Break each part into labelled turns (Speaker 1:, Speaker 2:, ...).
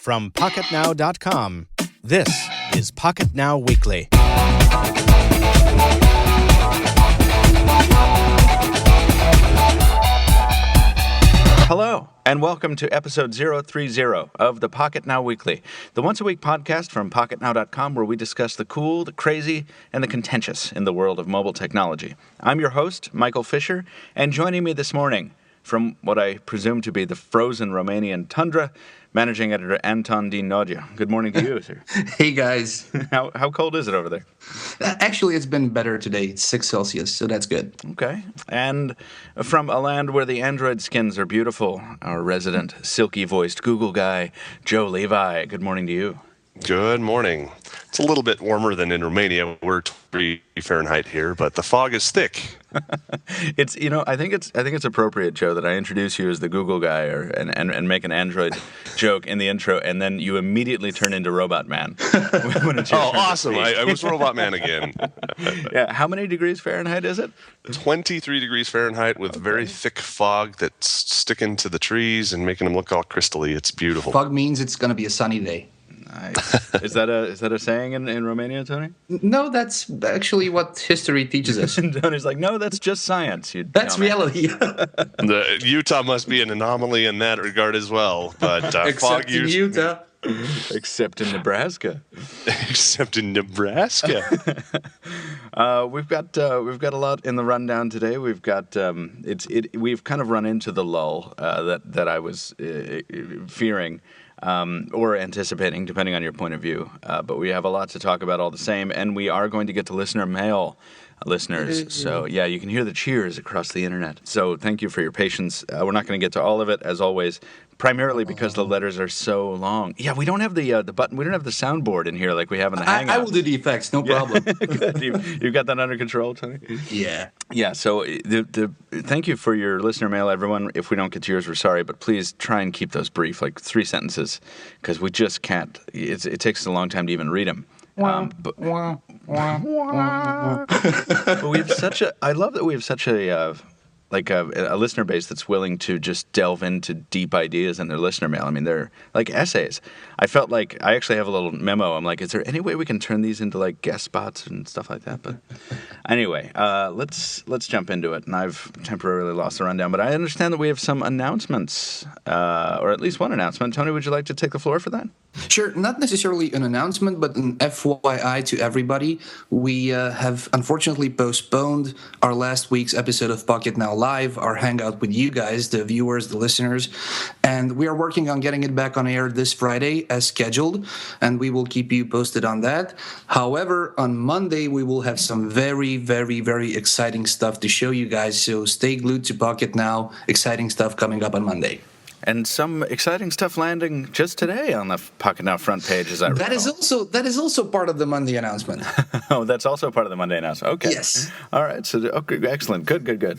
Speaker 1: From Pocketnow.com, this is Pocketnow Weekly.
Speaker 2: Hello, and welcome to episode 030 of the Pocketnow Weekly, the once-a-week podcast from Pocketnow.com where we discuss the cool, the crazy, and the contentious in the world of mobile technology. I'm your host, Michael Fisher, and joining me this morning from what I presume to be the frozen Romanian tundra, managing editor Anton D. Nagy. Good morning to you, sir.
Speaker 3: Hey, guys.
Speaker 2: How cold is it over there?
Speaker 3: Actually, it's been better today. It's 6 Celsius, so that's good.
Speaker 2: Okay. And from a land where the Android skins are beautiful, our resident silky-voiced Google guy, Joe Levi. Good morning to you.
Speaker 4: Good morning. It's a little bit warmer than in Romania. We're 20 Fahrenheit here, but the fog is thick.
Speaker 2: It's I think it's appropriate, Joe, that I introduce you as the Google guy and make an Android joke in the intro, and then you immediately turn into Robot Man. When it's your turn
Speaker 4: awesome! I was Robot Man again.
Speaker 2: Yeah. How many degrees Fahrenheit is it?
Speaker 4: 23 degrees Fahrenheit with very thick fog that's sticking to the trees and making them look all crystally. It's beautiful.
Speaker 3: Fog means it's going to be a sunny day.
Speaker 2: Nice. Is that a saying in Romania, Tony?
Speaker 3: No, that's actually what history teaches us.
Speaker 2: And Tony's like, no, that's just science.
Speaker 3: That's reality.
Speaker 4: The Utah must be an anomaly in that regard as well. But
Speaker 3: Except
Speaker 4: fog
Speaker 3: in Utah.
Speaker 2: Except in Nebraska.
Speaker 4: Except in Nebraska.
Speaker 2: We've got a lot in the rundown today. We've got we've kind of run into the lull that I was fearing. Or anticipating, depending on your point of view. But we have a lot to talk about all the same, and we are going to get to listener mail, listeners. So, yeah, you can hear the cheers across the internet. So thank you for your patience. We're not going to get to all of it, as always, primarily because the letters are so long. Yeah, we don't have the button. We don't have the soundboard in here like we have in the Hangouts.
Speaker 3: I will do the effects, no problem.
Speaker 2: Good. You've got that under control, Tony?
Speaker 3: Yeah.
Speaker 2: Yeah, so thank you for your listener mail, everyone. If we don't get to yours, we're sorry, but please try and keep those brief, like 3 sentences, because we just can't. It takes a long time to even read them. But we have I love that we have such a listener base that's willing to just delve into deep ideas in their listener mail. I mean, they're like essays. I felt like I actually have a little memo. I'm like, is there any way we can turn these into like guest spots and stuff like that? But anyway, let's jump into it. And I've temporarily lost the rundown, but I understand that we have some announcements, or at least one announcement. Tony, would you like to take the floor for that?
Speaker 3: Sure, not necessarily an announcement, but an FYI to everybody. We have unfortunately postponed our last week's episode of Pocketnow Live, our hangout with you guys, the viewers, the listeners, and we are working on getting it back on air this Friday as scheduled, and we will keep you posted on that. However, on Monday, we will have some very, very, very exciting stuff to show you guys, so stay glued to Pocketnow. Exciting stuff coming up on Monday.
Speaker 2: And some exciting stuff landing just today on the Pocketnow front page, as I recall.
Speaker 3: That is also part of the Monday announcement.
Speaker 2: Oh, that's also part of the Monday announcement. Okay.
Speaker 3: Yes.
Speaker 2: All right. So, okay, excellent. Good.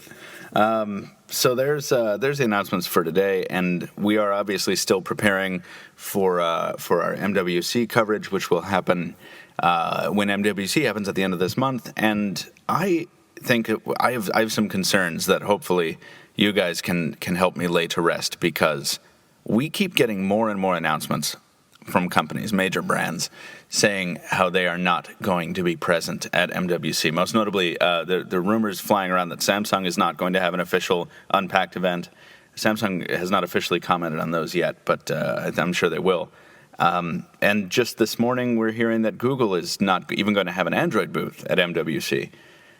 Speaker 2: So there's the announcements for today, and we are obviously still preparing for our MWC coverage, which will happen when MWC happens at the end of this month. And I think I have some concerns that hopefully you guys can help me lay to rest, because we keep getting more and more announcements from companies, major brands, saying how they are not going to be present at MWC. Most notably, the rumors flying around that Samsung is not going to have an official Unpacked event. Samsung has not officially commented on those yet, but I'm sure they will. And just this morning, we're hearing that Google is not even going to have an Android booth at MWC.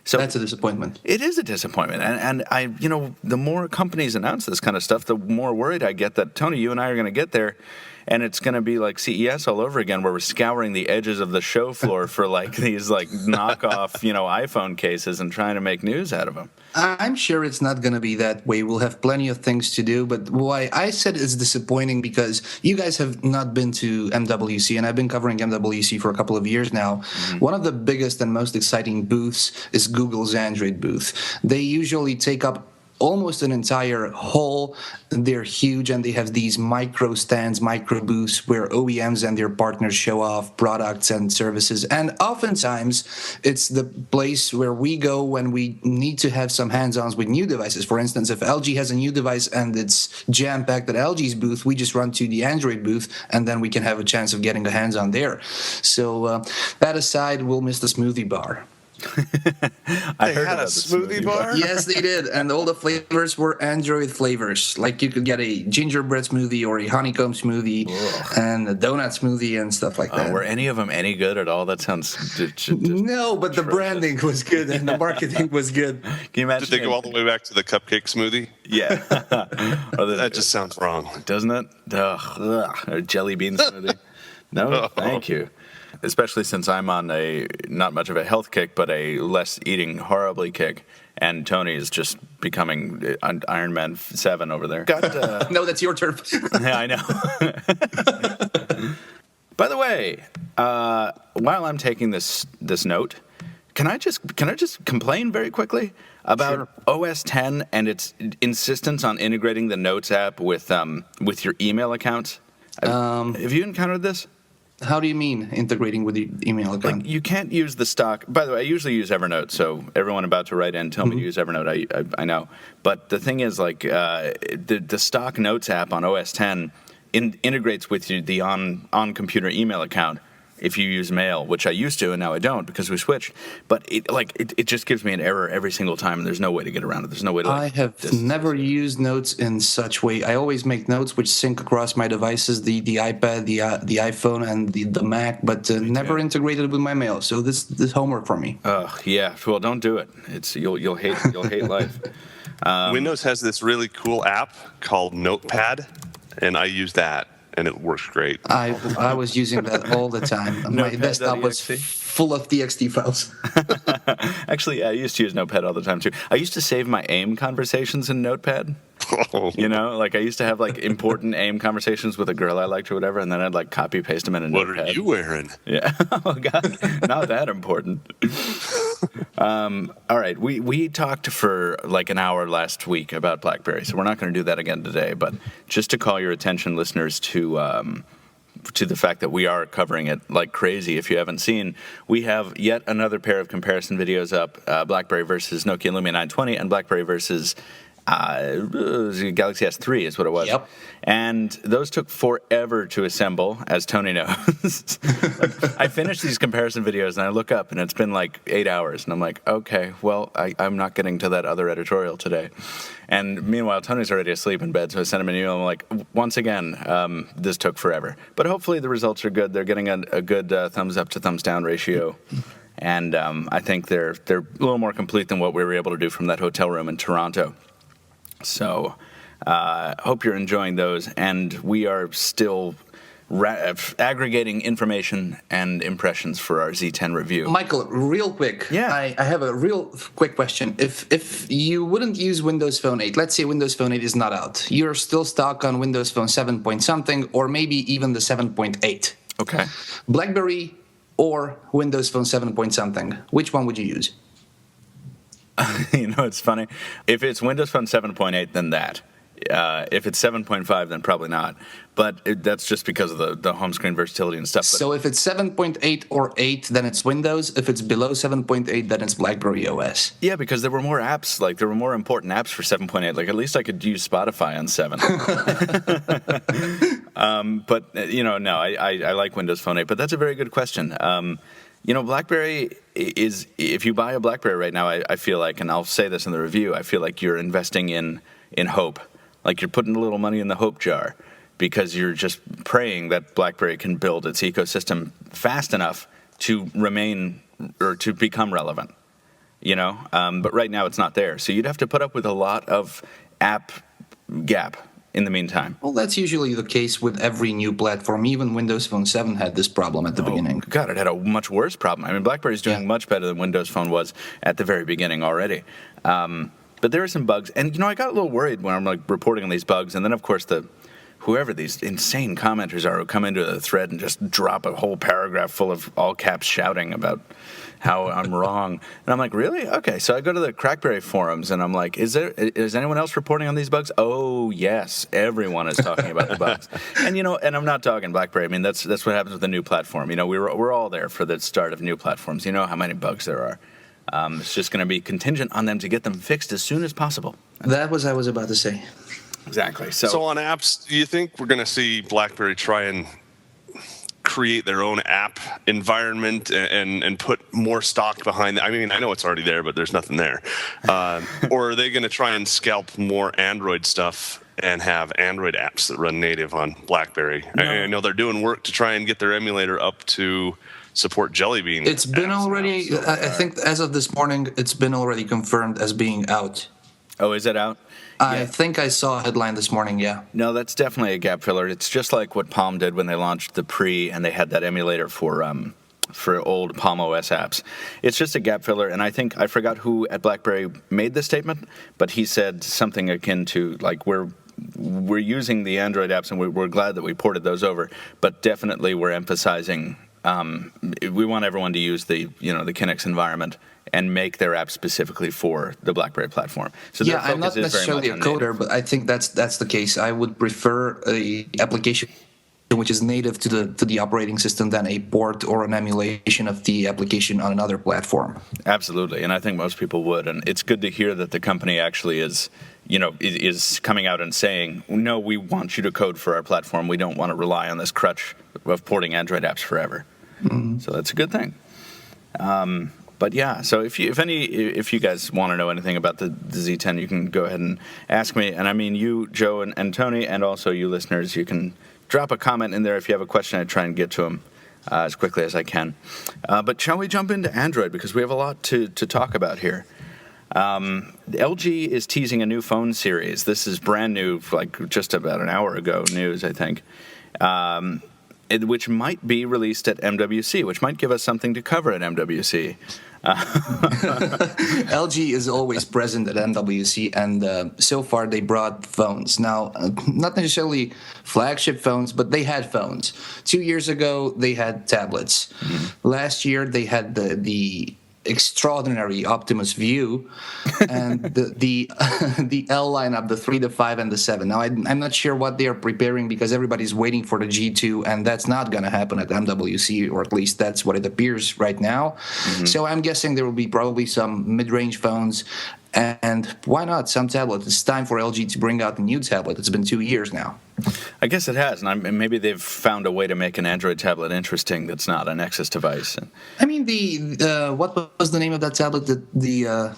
Speaker 2: So
Speaker 3: that's a disappointment.
Speaker 2: It is a disappointment. And I, the more companies announce this kind of stuff, the more worried I get that, Tony, you and I are going to get there, and it's going to be like CES all over again, where we're scouring the edges of the show floor for like these like knockoff, iPhone cases and trying to make news out of them.
Speaker 3: I'm sure it's not going to be that way. We'll have plenty of things to do. But why I said it's disappointing, because you guys have not been to MWC, and I've been covering MWC for a couple of years now. Mm-hmm. One of the biggest and most exciting booths is Google's Android booth. They usually take up almost an entire hall. They're huge, and they have these micro stands, micro booths where OEMs and their partners show off products and services. And oftentimes, it's the place where we go when we need to have some hands-ons with new devices. For instance, if LG has a new device and it's jam-packed at LG's booth, we just run to the Android booth, and then we can have a chance of getting a hands-on there. So that aside, we'll miss the smoothie bar.
Speaker 2: I
Speaker 4: They had a smoothie bar?
Speaker 3: Yes, they did, and all the flavors were Android flavors. Like you could get a gingerbread smoothie or a honeycomb smoothie and a donut smoothie and stuff like that.
Speaker 2: Were any of them any good at all? That sounds
Speaker 3: no, but the branding was good and the marketing was good.
Speaker 2: Can you imagine?
Speaker 4: Did they go all the way back to the cupcake smoothie?
Speaker 2: Yeah.
Speaker 4: That just sounds wrong.
Speaker 2: Doesn't it? Ugh. A jelly bean smoothie. No, thank you. Especially since I'm on a not much of a health kick, but a less eating horribly kick, and Tony is just becoming Iron Man 7 over there.
Speaker 3: No, that's your turf.
Speaker 2: Yeah, I know. By the way, while I'm taking this note, can I just complain very quickly about OS 10 and its insistence on integrating the Notes app with your email accounts? Have you encountered this?
Speaker 3: How do you mean integrating with the email account?
Speaker 2: Like you can't use the stock. By the way, I usually use Evernote, so everyone about to write in tell me to use Evernote. I know, but the thing is, like the stock Notes app on OS 10 integrates with the on computer email account if you use Mail, which I used to and now I don't because we switched. But it just gives me an error every single time, and there's no way to get around it. There's no way to.
Speaker 3: I have never used Notes in such way. I always make notes which sync across my devices, the iPad, the iPhone, and the Mac, but never integrated with my Mail. So this homework for me.
Speaker 2: Yeah. Well, don't do it. It's you'll hate life.
Speaker 4: Windows has this really cool app called Notepad, and I use that. And it works great.
Speaker 3: I was using that all the time. My desktop was full of TXT files.
Speaker 2: Actually, I used to use Notepad all the time, too. I used to save my AIM conversations in Notepad. You know, like I used to have like important AIM conversations with a girl I liked or whatever, and then I'd like copy paste them in a Notepad.
Speaker 4: What are you wearing?
Speaker 2: Yeah. Oh God, not that important. All right, we talked for like an hour last week about BlackBerry, so we're not going to do that again today. But just to call your attention, listeners, to the fact that we are covering it like crazy. If you haven't seen, we have yet another pair of comparison videos up: BlackBerry versus Nokia Lumia 920 and BlackBerry versus Galaxy S3 is what it was.
Speaker 3: Yep.
Speaker 2: And those took forever to assemble, as Tony knows. I finished these comparison videos and I look up and it's been like 8 hours. And I'm like, okay, well, I'm not getting to that other editorial today. And meanwhile, Tony's already asleep in bed. So I sent him an email. I'm like, once again, this took forever. But hopefully the results are good. They're getting a good thumbs up to thumbs down ratio. And I think they're a little more complete than what we were able to do from that hotel room in Toronto. So hope you're enjoying those, and we are still aggregating information and impressions for our Z10 review.
Speaker 3: Michael, real quick.
Speaker 2: Yeah.
Speaker 3: I have a real quick question. If you wouldn't use Windows Phone 8, let's say Windows Phone 8 is not out, you're still stuck on Windows Phone 7 point something, or maybe even the 7.8.
Speaker 2: Okay.
Speaker 3: BlackBerry or Windows Phone 7 point something, which one would you use?
Speaker 2: You know, it's funny. If it's Windows Phone 7.8, then that. If it's 7.5, then probably not. But that's just because of the home screen versatility and stuff.
Speaker 3: So if it's 7.8 or 8, then it's Windows. If it's below 7.8, then it's BlackBerry OS.
Speaker 2: Yeah, because there were more apps. Like, there were more important apps for 7.8. Like, at least I could use Spotify on 7. But, you know, no, I like Windows Phone 8. But that's a very good question. You know, BlackBerry is, if you buy a BlackBerry right now, I feel like, and I'll say this in the review, I feel like you're investing in hope. Like you're putting a little money in the hope jar because you're just praying that BlackBerry can build its ecosystem fast enough to remain or to become relevant, you know? But right now it's not there. So you'd have to put up with a lot of app gap in the meantime.
Speaker 3: Well, that's usually the case with every new platform. Even Windows Phone 7 had this problem at the beginning.
Speaker 2: God, it had a much worse problem. I mean, BlackBerry's doing much better than Windows Phone was at the very beginning already. But there are some bugs. And, you know, I got a little worried when I'm, like, reporting on these bugs. And then, of course, the whoever these insane commenters are who come into the thread and just drop a whole paragraph full of all caps shouting about how I'm wrong. And I'm like, really? Okay. So I go to the Crackberry forums and I'm like, is anyone else reporting on these bugs? Oh, yes. Everyone is talking about the bugs. And, and I'm not talking BlackBerry. I mean, that's what happens with a new platform. We're all there for the start of new platforms. You know how many bugs there are. It's just going to be contingent on them to get them fixed as soon as possible.
Speaker 3: That was I was about to say.
Speaker 2: Exactly.
Speaker 4: So on apps, do you think we're going to see BlackBerry try and create their own app environment and put more stock behind it? I mean, I know it's already there, but there's nothing there. Or are they going to try and scalp more Android stuff and have Android apps that run native on BlackBerry? No. I know they're doing work to try and get their emulator up to support Jelly Bean.
Speaker 3: It's been already, I think as of this morning, it's been already confirmed as being out.
Speaker 2: Oh, is it out?
Speaker 3: I think I saw a headline this morning, yeah.
Speaker 2: No, that's definitely a gap filler. It's just like what Palm did when they launched the Pre, and they had that emulator for old Palm OS apps. It's just a gap filler, and I forgot who at BlackBerry made this statement, but he said something akin to, like, we're using the Android apps, and we're glad that we ported those over, but definitely we're emphasizing we want everyone to use the Kinix environment and make their app specifically for the BlackBerry platform. So
Speaker 3: yeah, I'm not necessarily a coder, but I think that's the case. I would prefer a application which is native to the operating system than a port or an emulation of the application on another platform.
Speaker 2: Absolutely, and I think most people would. And it's good to hear that the company actually is coming out and saying, no, we want you to code for our platform. We don't want to rely on this crutch of porting Android apps forever. Mm-hmm. So that's a good thing. But yeah, so if you guys want to know anything about the Z10, you can go ahead and ask me. And I mean, you, Joe, and Tony, and also you listeners, you can drop a comment in there if you have a question. I try and get to them as quickly as I can. But shall we jump into Android, because we have a lot to talk about here. LG is teasing a new phone series. This is brand new, like just about an hour ago news, I think. Which might be released at MWC, which might give us something to cover at MWC.
Speaker 3: LG is always present at MWC, and so far they brought phones. Now, not necessarily flagship phones, but they had phones. 2 years ago, they had tablets. Mm-hmm. Last year, they had the extraordinary Optimus View and the L lineup, the 3, the 5, and the 7. Now, I'm not sure what they are preparing, because everybody's waiting for the G2, and that's not going to happen at MWC, or at least that's what it appears right now. Mm-hmm. So I'm guessing there will be probably some mid-range phones, and why not some tablet? It's time for LG to bring out a new tablet. It's been 2 years now.
Speaker 2: I guess it has, and maybe they've found a way to make an Android tablet interesting that's not a Nexus device.
Speaker 3: I mean, what was the name of that tablet that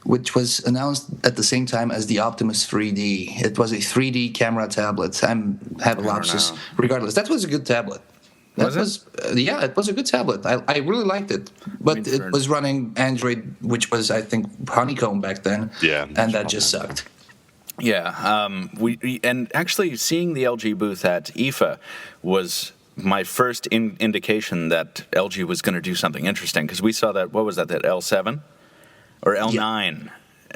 Speaker 3: which was announced at the same time as the Optimus 3D? It was a 3D camera tablet. I have a lapsus. Regardless, that was a good tablet. It was a good tablet. I really liked it, but it was running Android, which was, I think, Honeycomb back then.
Speaker 4: Yeah,
Speaker 3: and that just sucked.
Speaker 2: Yeah, and actually seeing the LG booth at IFA was my first indication that LG was going to do something interesting, because we saw that, what was that L7 or L9?
Speaker 3: Yeah.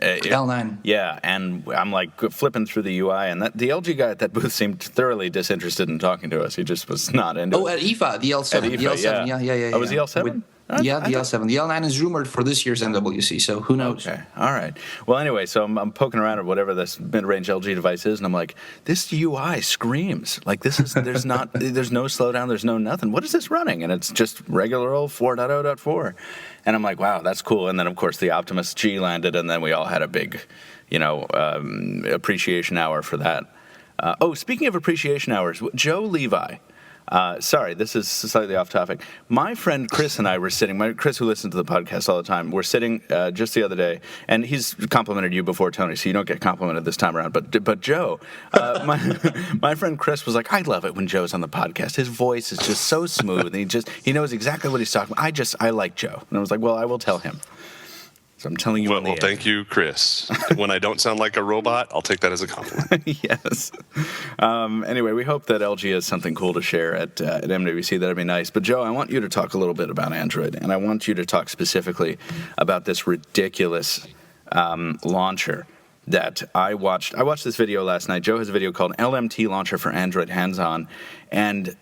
Speaker 3: L9.
Speaker 2: Yeah, and I'm like flipping through the UI, and the LG guy at that booth seemed thoroughly disinterested in talking to us. He just was not into it.
Speaker 3: Oh, at IFA, the L7.
Speaker 2: At IFA,
Speaker 3: the L7, yeah.
Speaker 2: Oh, was the L7?
Speaker 3: The L7. The L9 is rumored for this year's MWC, so who knows?
Speaker 2: Okay, all right. Well, anyway, so I'm poking around at whatever this mid-range LG device is, and I'm like, this UI screams. Like, there's no slowdown, there's no nothing. What is this running? And it's just regular old 4.0.4. And I'm like, wow, that's cool. And then, of course, the Optimus G landed, and then we all had a big, appreciation hour for that. Speaking of appreciation hours, Joe Levi. Sorry, this is slightly off topic. My friend Chris and I were sitting, Chris who listens to the podcast all the time, we're sitting just the other day, and he's complimented you before, Tony, so you don't get complimented this time around. But Joe, my friend Chris was like, I love it when Joe's on the podcast. His voice is just so smooth, and he knows exactly what he's talking about. I like Joe. And I was like, well, I will tell him. So I'm telling you.
Speaker 4: Well, thank you, Chris. When I don't sound like a robot, I'll take that as a compliment.
Speaker 2: Yes. Anyway, we hope that LG has something cool to share at MWC. That'd be nice. But Joe, I want you to talk a little bit about Android, and I want you to talk specifically about this ridiculous launcher that I watched this video last night. Joe has a video called LMT Launcher for Android Hands-On, and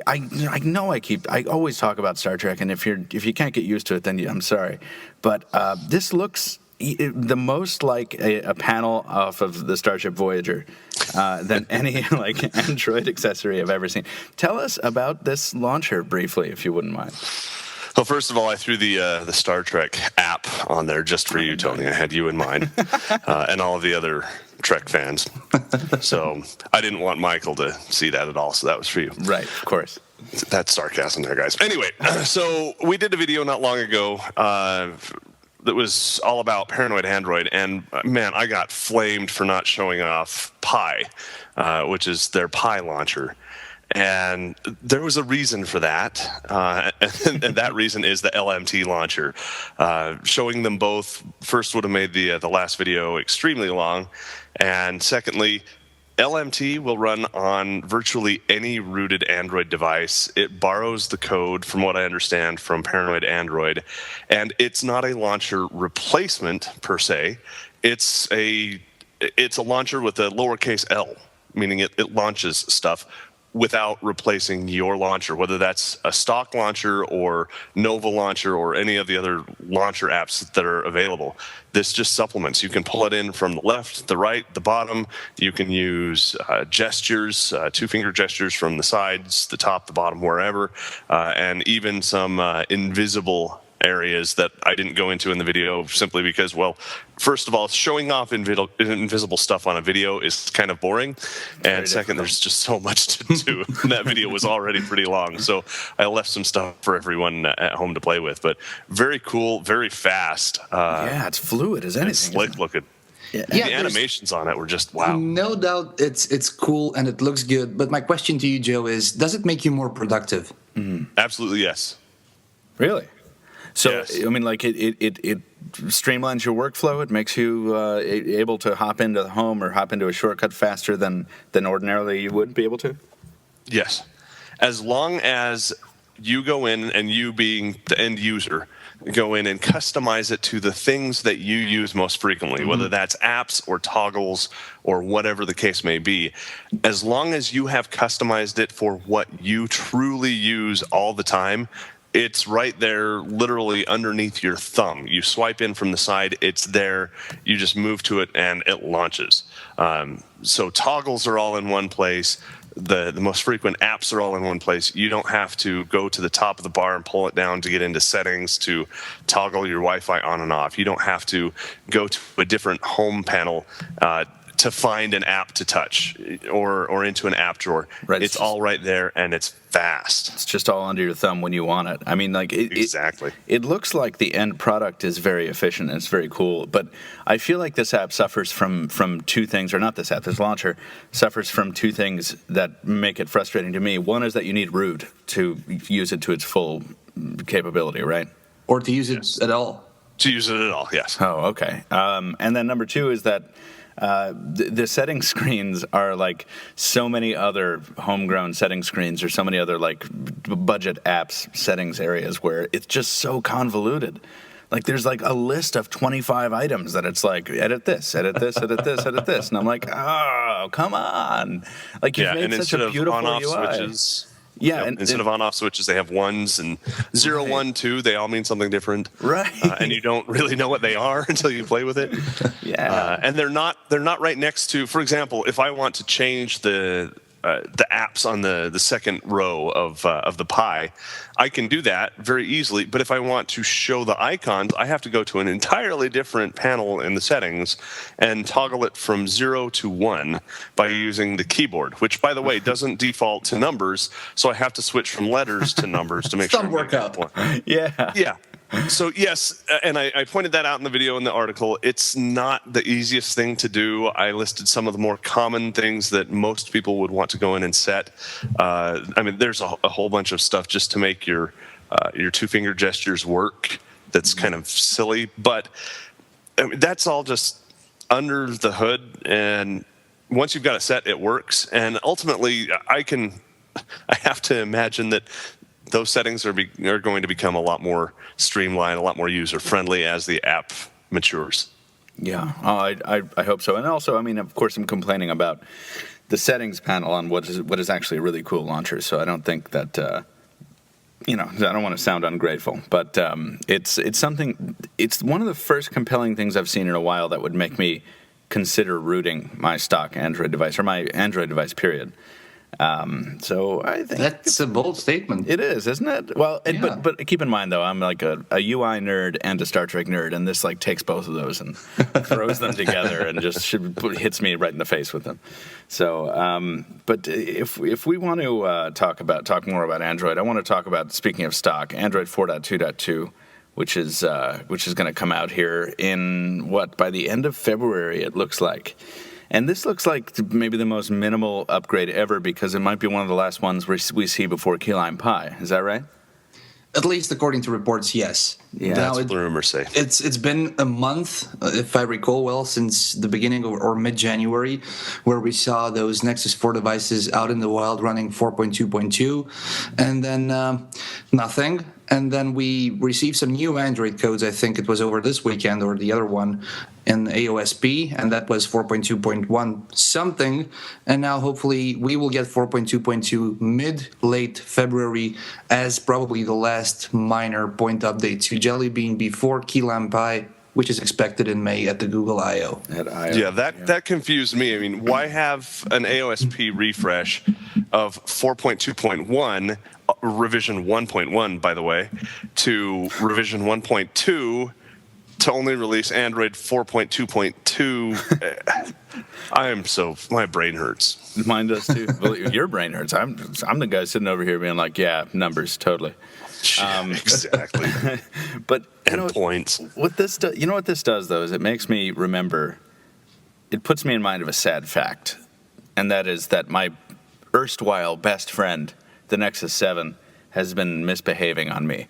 Speaker 2: I know I always talk about Star Trek, and if you can't get used to it, then I'm sorry, but this looks the most like a panel off of the Starship Voyager than any like Android accessory I've ever seen. Tell us about this launcher briefly, if you wouldn't mind.
Speaker 4: Well, first of all, I threw the Star Trek app on there just for you, Tony. I had you in mind, and all of the other Trek fans. So I didn't want Michael to see that at all, so that was for you.
Speaker 2: Right, of course.
Speaker 4: That's sarcasm there, guys. Anyway, so we did a video not long ago that was all about Paranoid Android, and man, I got flamed for not showing off Pi, which is their Pi launcher. And there was a reason for that, and that reason is the LMT launcher. Showing them both first would have made the last video extremely long, and secondly, LMT will run on virtually any rooted Android device. It borrows the code, from what I understand, from Paranoid Android, and it's not a launcher replacement per se. It's a launcher with a lowercase l, meaning it launches stuff without replacing your launcher, whether that's a stock launcher or Nova launcher or any of the other launcher apps that are available. This just supplements. You can pull it in from the left, the right, the bottom. You can use gestures, two-finger gestures from the sides, the top, the bottom, wherever, and even some invisible areas that I didn't go into in the video simply because, well, first of all, showing off invisible stuff on a video is kind of boring, and second, there's just so much to do. That video was already pretty long, so I left some stuff for everyone at home to play with. But very cool, very fast.
Speaker 2: Yeah, it's fluid as anything.
Speaker 4: It's slick looking.
Speaker 3: Yeah,
Speaker 4: the animations on it were just wow.
Speaker 3: No doubt it's cool and it looks good, but my question to you, Joe, is does it make you more productive?
Speaker 4: Absolutely, yes.
Speaker 2: Really? So,
Speaker 4: Yes.
Speaker 2: I mean, like it streamlines your workflow. It makes you able to hop into the home or hop into a shortcut faster than ordinarily you would be able to?
Speaker 4: Yes. As long as you go in and you being the end user, go in and customize it to the things that you use most frequently, whether that's apps or toggles or whatever the case may be. As long as you have customized it for what you truly use all the time, it's right there, literally underneath your thumb. You swipe in from the side, it's there. You just move to it, and it launches. So toggles are all in one place. The most frequent apps are all in one place. You don't have to go to the top of the bar and pull it down to get into settings to toggle your Wi-Fi on and off. You don't have to go to a different home panel to find an app to touch or into an app drawer.
Speaker 2: Right.
Speaker 4: It's all right there, and it's fast.
Speaker 2: It's just all under your thumb when you want it. I mean, like
Speaker 4: Exactly.
Speaker 2: It looks like the end product is very efficient and it's very cool, but I feel like this app suffers from two things, or not this app, this launcher suffers from two things that make it frustrating to me. One is that you need root to use it to its full capability, right?
Speaker 3: Or to use it at all?
Speaker 4: To use it at all, yes.
Speaker 2: Oh, okay. And then number two is that the setting screens are like so many other homegrown setting screens or so many other like budget apps settings areas where it's just so convoluted. Like there's like a list of 25 items that it's like edit this, edit this, edit this, edit this, and I'm like, oh, come on! Like you've made
Speaker 4: and
Speaker 2: such a beautiful
Speaker 4: on-off
Speaker 2: UI.
Speaker 4: switches.
Speaker 2: Yeah,
Speaker 4: instead of on-off switches, they have ones and 0, 1, 2. They all mean something different,
Speaker 2: right?
Speaker 4: And you don't really know what they are until you play with it.
Speaker 2: Yeah,
Speaker 4: and they're not right next to. For example, if I want to change the apps on the second row of the Pi, I can do that very easily. But if I want to show the icons, I have to go to an entirely different panel in the settings and toggle it from 0 to 1 by using the keyboard, which, by the way, doesn't default to numbers. So I have to switch from letters to numbers to make sure.
Speaker 3: Some workout.
Speaker 2: yeah.
Speaker 4: Yeah. So yes, and I pointed that out in the video in the article. It's not the easiest thing to do. I listed some of the more common things that most people would want to go in and set. I mean, there's a whole bunch of stuff just to make your two-finger gestures work. That's kind of silly, but I mean, that's all just under the hood. And once you've got it set, it works. And ultimately, I have to imagine that those settings are going to become a lot more streamlined, a lot more user-friendly as the app matures.
Speaker 2: Yeah, I hope so. And also, I mean, of course, I'm complaining about the settings panel on what is actually a really cool launcher. So I don't think that I don't want to sound ungrateful, but it's something. It's one of the first compelling things I've seen in a while that would make me consider rooting my stock Android device or my Android device. Period. So I think
Speaker 3: that's a bold statement.
Speaker 2: It is, isn't it? Well, but keep in mind though, I'm like a UI nerd and a Star Trek nerd, and this like takes both of those and throws them together and just hits me right in the face with them. So, but if we want to talk more about Android, I want to talk about, speaking of stock, Android 4.2.2. Which is going to come out here in by the end of February, it looks like. And this looks like maybe the most minimal upgrade ever, because it might be one of the last ones we see before Key Lime Pie. Is that right?
Speaker 3: At least according to reports, yes.
Speaker 2: Yeah,
Speaker 4: that's what the rumors say.
Speaker 3: It's been a month, if I recall well, since the beginning or mid-January, where we saw those Nexus 4 devices out in the wild running 4.2.2, and then nothing. And then we received some new Android codes. I think it was over this weekend or the other one in AOSP, and that was 4.2.1 something. And now hopefully we will get 4.2.2 mid-late February as probably the last minor point update to Jelly Bean before Key Lime Pie, which is expected in May at the Google I/O.
Speaker 4: Yeah, that confused me. I mean, why have an AOSP refresh of 4.2.1, revision 1.1, by the way, to revision 1.2 to only release Android 4.2.2? My brain hurts.
Speaker 2: Mine does too. Well, your brain hurts. I'm the guy sitting over here being like, yeah, numbers, totally.
Speaker 4: Exactly.
Speaker 2: But
Speaker 4: points.
Speaker 2: What this does though is it makes me remember. It puts me in mind of a sad fact, and that is that my erstwhile best friend, the Nexus 7, has been misbehaving on me.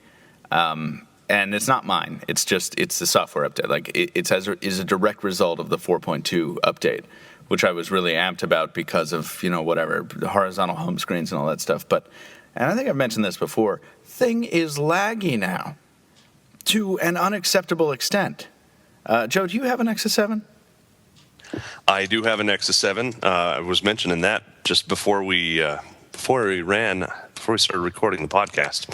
Speaker 2: And it's not mine. It's the software update. Like it's a direct result of the 4.2 update, which I was really amped about because of the horizontal home screens and all that stuff. And I think I've mentioned this before. Thing is laggy now, to an unacceptable extent. Joe, do you have a Nexus 7?
Speaker 4: I do have a Nexus 7. I was mentioning that just before we started recording the podcast.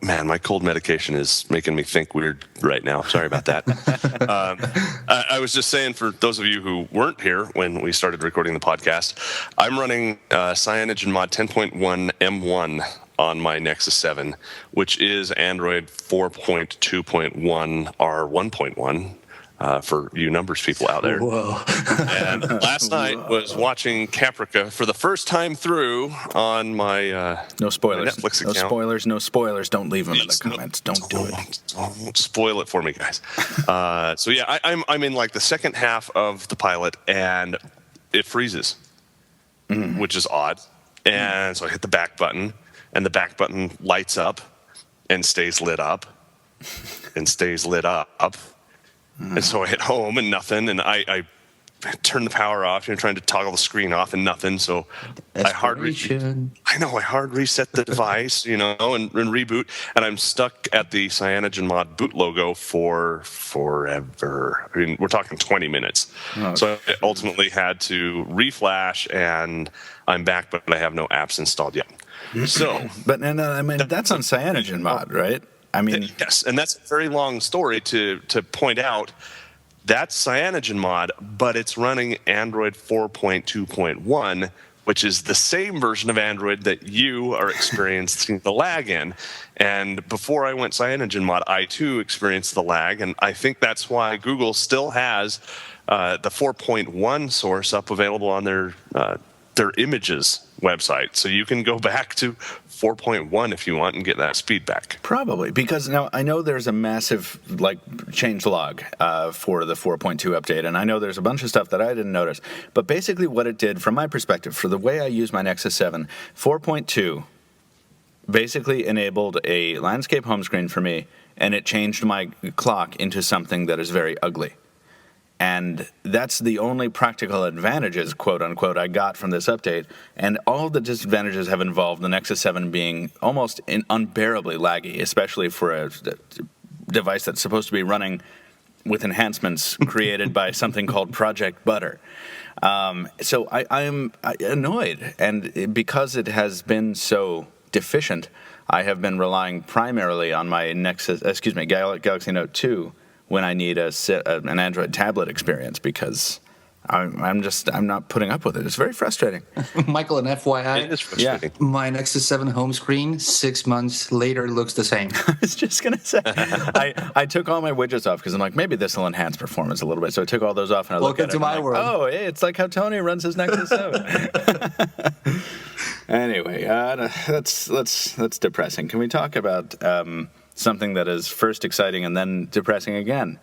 Speaker 4: Man, my cold medication is making me think weird right now. Sorry about that. I was just saying, for those of you who weren't here when we started recording the podcast, I'm running CyanogenMod 10.1 M1 on my Nexus 7, which is Android 4.2.1 R1.1. For you numbers people out there.
Speaker 3: Whoa.
Speaker 4: And last night was watching Caprica for the first time through on my
Speaker 2: no spoilers.
Speaker 4: my Netflix account.
Speaker 2: No spoilers. Don't leave them in the comments. Don't do it.
Speaker 4: Don't spoil it for me, guys. So yeah, I'm in like the second half of the pilot, and it freezes, which is odd. And so I hit the back button, and the back button lights up and stays lit up and stays lit up. And so I hit home and nothing, and I turned the power off, trying to toggle the screen off and nothing. So I hard reset the device, and reboot, and I'm stuck at the CyanogenMod boot logo for forever. I mean, we're talking 20 minutes. Oh, so I ultimately had to reflash, and I'm back, but I have no apps installed yet. So,
Speaker 2: but I mean that's on CyanogenMod, right? I mean,
Speaker 4: yes, and that's a very long story to point out. That's CyanogenMod, but it's running Android 4.2.1, which is the same version of Android that you are experiencing the lag in. And before I went CyanogenMod, I too experienced the lag, and I think that's why Google still has the 4.1 source up available on their images website. So you can go back to 4.1 if you want and get that speed back.
Speaker 2: Probably, because now I know there's a massive change log for the 4.2 update, and I know there's a bunch of stuff that I didn't notice. But basically what it did, from my perspective, for the way I use my Nexus 7, 4.2 basically enabled a landscape home screen for me, and it changed my clock into something that is very ugly. And that's the only practical advantages, quote unquote, I got from this update. And all the disadvantages have involved the Nexus 7 being almost unbearably laggy, especially for a device that's supposed to be running with enhancements created by something called Project Butter. So I'm annoyed, and because it has been so deficient, I have been relying primarily on my Galaxy Note 2 when I need an Android tablet experience, because I'm not putting up with it. It's very frustrating.
Speaker 3: Michael, an FYI,
Speaker 4: It is frustrating.
Speaker 3: my Nexus 7 home screen 6 months later looks the same.
Speaker 2: I was just going to say, I took all my widgets off because I'm like, maybe this will enhance performance a little bit. So I took all those off and I looked at it.
Speaker 3: Welcome to my world.
Speaker 2: Oh, hey, it's like how Tony runs his Nexus 7. Anyway, that's depressing. Can we talk about something that is first exciting and then depressing again?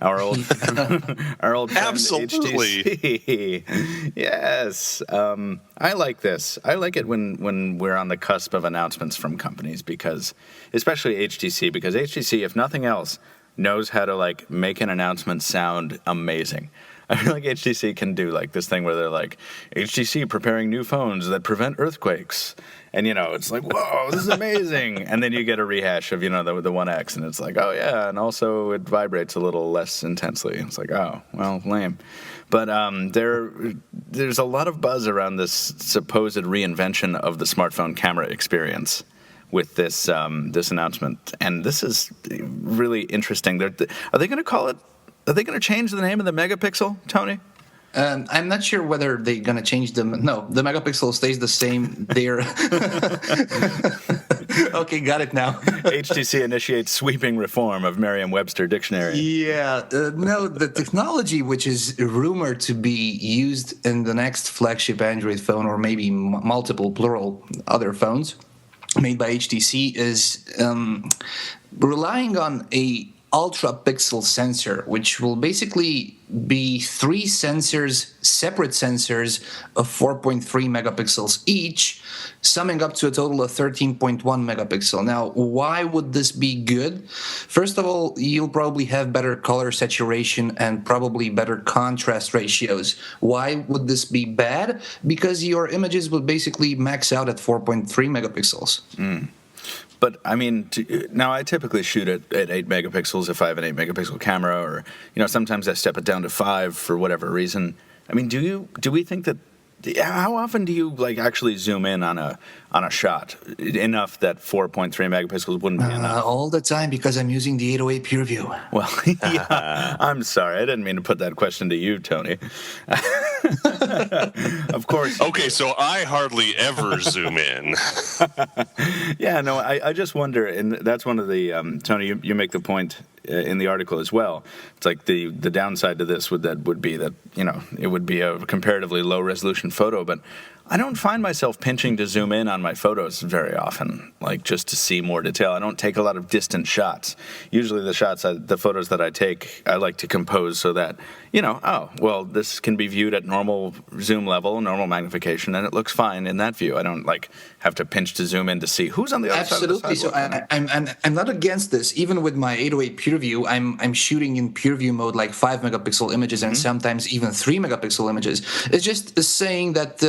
Speaker 2: Our old friend
Speaker 4: Absolutely.
Speaker 2: HTC. Yes. I like this. I like it when we're on the cusp of announcements from companies, because, especially HTC, because HTC, if nothing else, knows how to like make an announcement sound amazing. I feel like HTC can do like this thing where they're like, HTC preparing new phones that prevent earthquakes. And, it's like, whoa, this is amazing. And then you get a rehash of, the One X, and it's like, oh, yeah, and also it vibrates a little less intensely. It's like, oh, well, lame. But there's a lot of buzz around this supposed reinvention of the smartphone camera experience with this announcement. And this is really interesting. Are they going to change the name of the megapixel, Tony?
Speaker 3: I'm not sure whether they're going to change them. No, the megapixel stays the same. They're okay, got it now.
Speaker 2: HTC initiates sweeping reform of Merriam-Webster dictionary.
Speaker 3: Yeah, no, the technology which is rumored to be used in the next flagship Android phone, or maybe multiple, plural, other phones made by HTC, is relying on a ultra pixel sensor, which will basically be three separate sensors of 4.3 megapixels each, summing up to a total of 13.1 megapixel. Now, why would this be good? First of all, you'll probably have better color saturation and probably better contrast ratios. Why would this be bad? Because your images would basically max out at 4.3 megapixels.
Speaker 2: But I mean, now I typically shoot at 8 megapixels if I have an 8 megapixel camera, or sometimes I step it down to 5 for whatever reason. I mean, do we think that? How often do you like actually zoom in on a shot enough that 4.3 megapixels wouldn't be enough?
Speaker 3: All the time, because I'm using the 808 PureView.
Speaker 2: Well, yeah, I'm sorry, I didn't mean to put that question to you, Tony. Of course.
Speaker 4: Okay, so I hardly ever zoom in.
Speaker 2: Yeah, no, I just wonder, and that's one of the Tony. You make the point in the article as well. It's like the downside to this would be that it would be a comparatively low resolution photo, but I don't find myself pinching to zoom in on my photos very often, like just to see more detail. I don't take a lot of distant shots. Usually the photos that I take, I like to compose so that, this can be viewed at normal zoom level, normal magnification, and it looks fine in that view. I don't have to pinch to zoom in to see who's on the other side of the sidewalk.
Speaker 3: Absolutely. So I'm not against this. Even with my 808 PureView, I'm shooting in PureView mode like 5 megapixel images and sometimes even 3 megapixel images. It's just saying that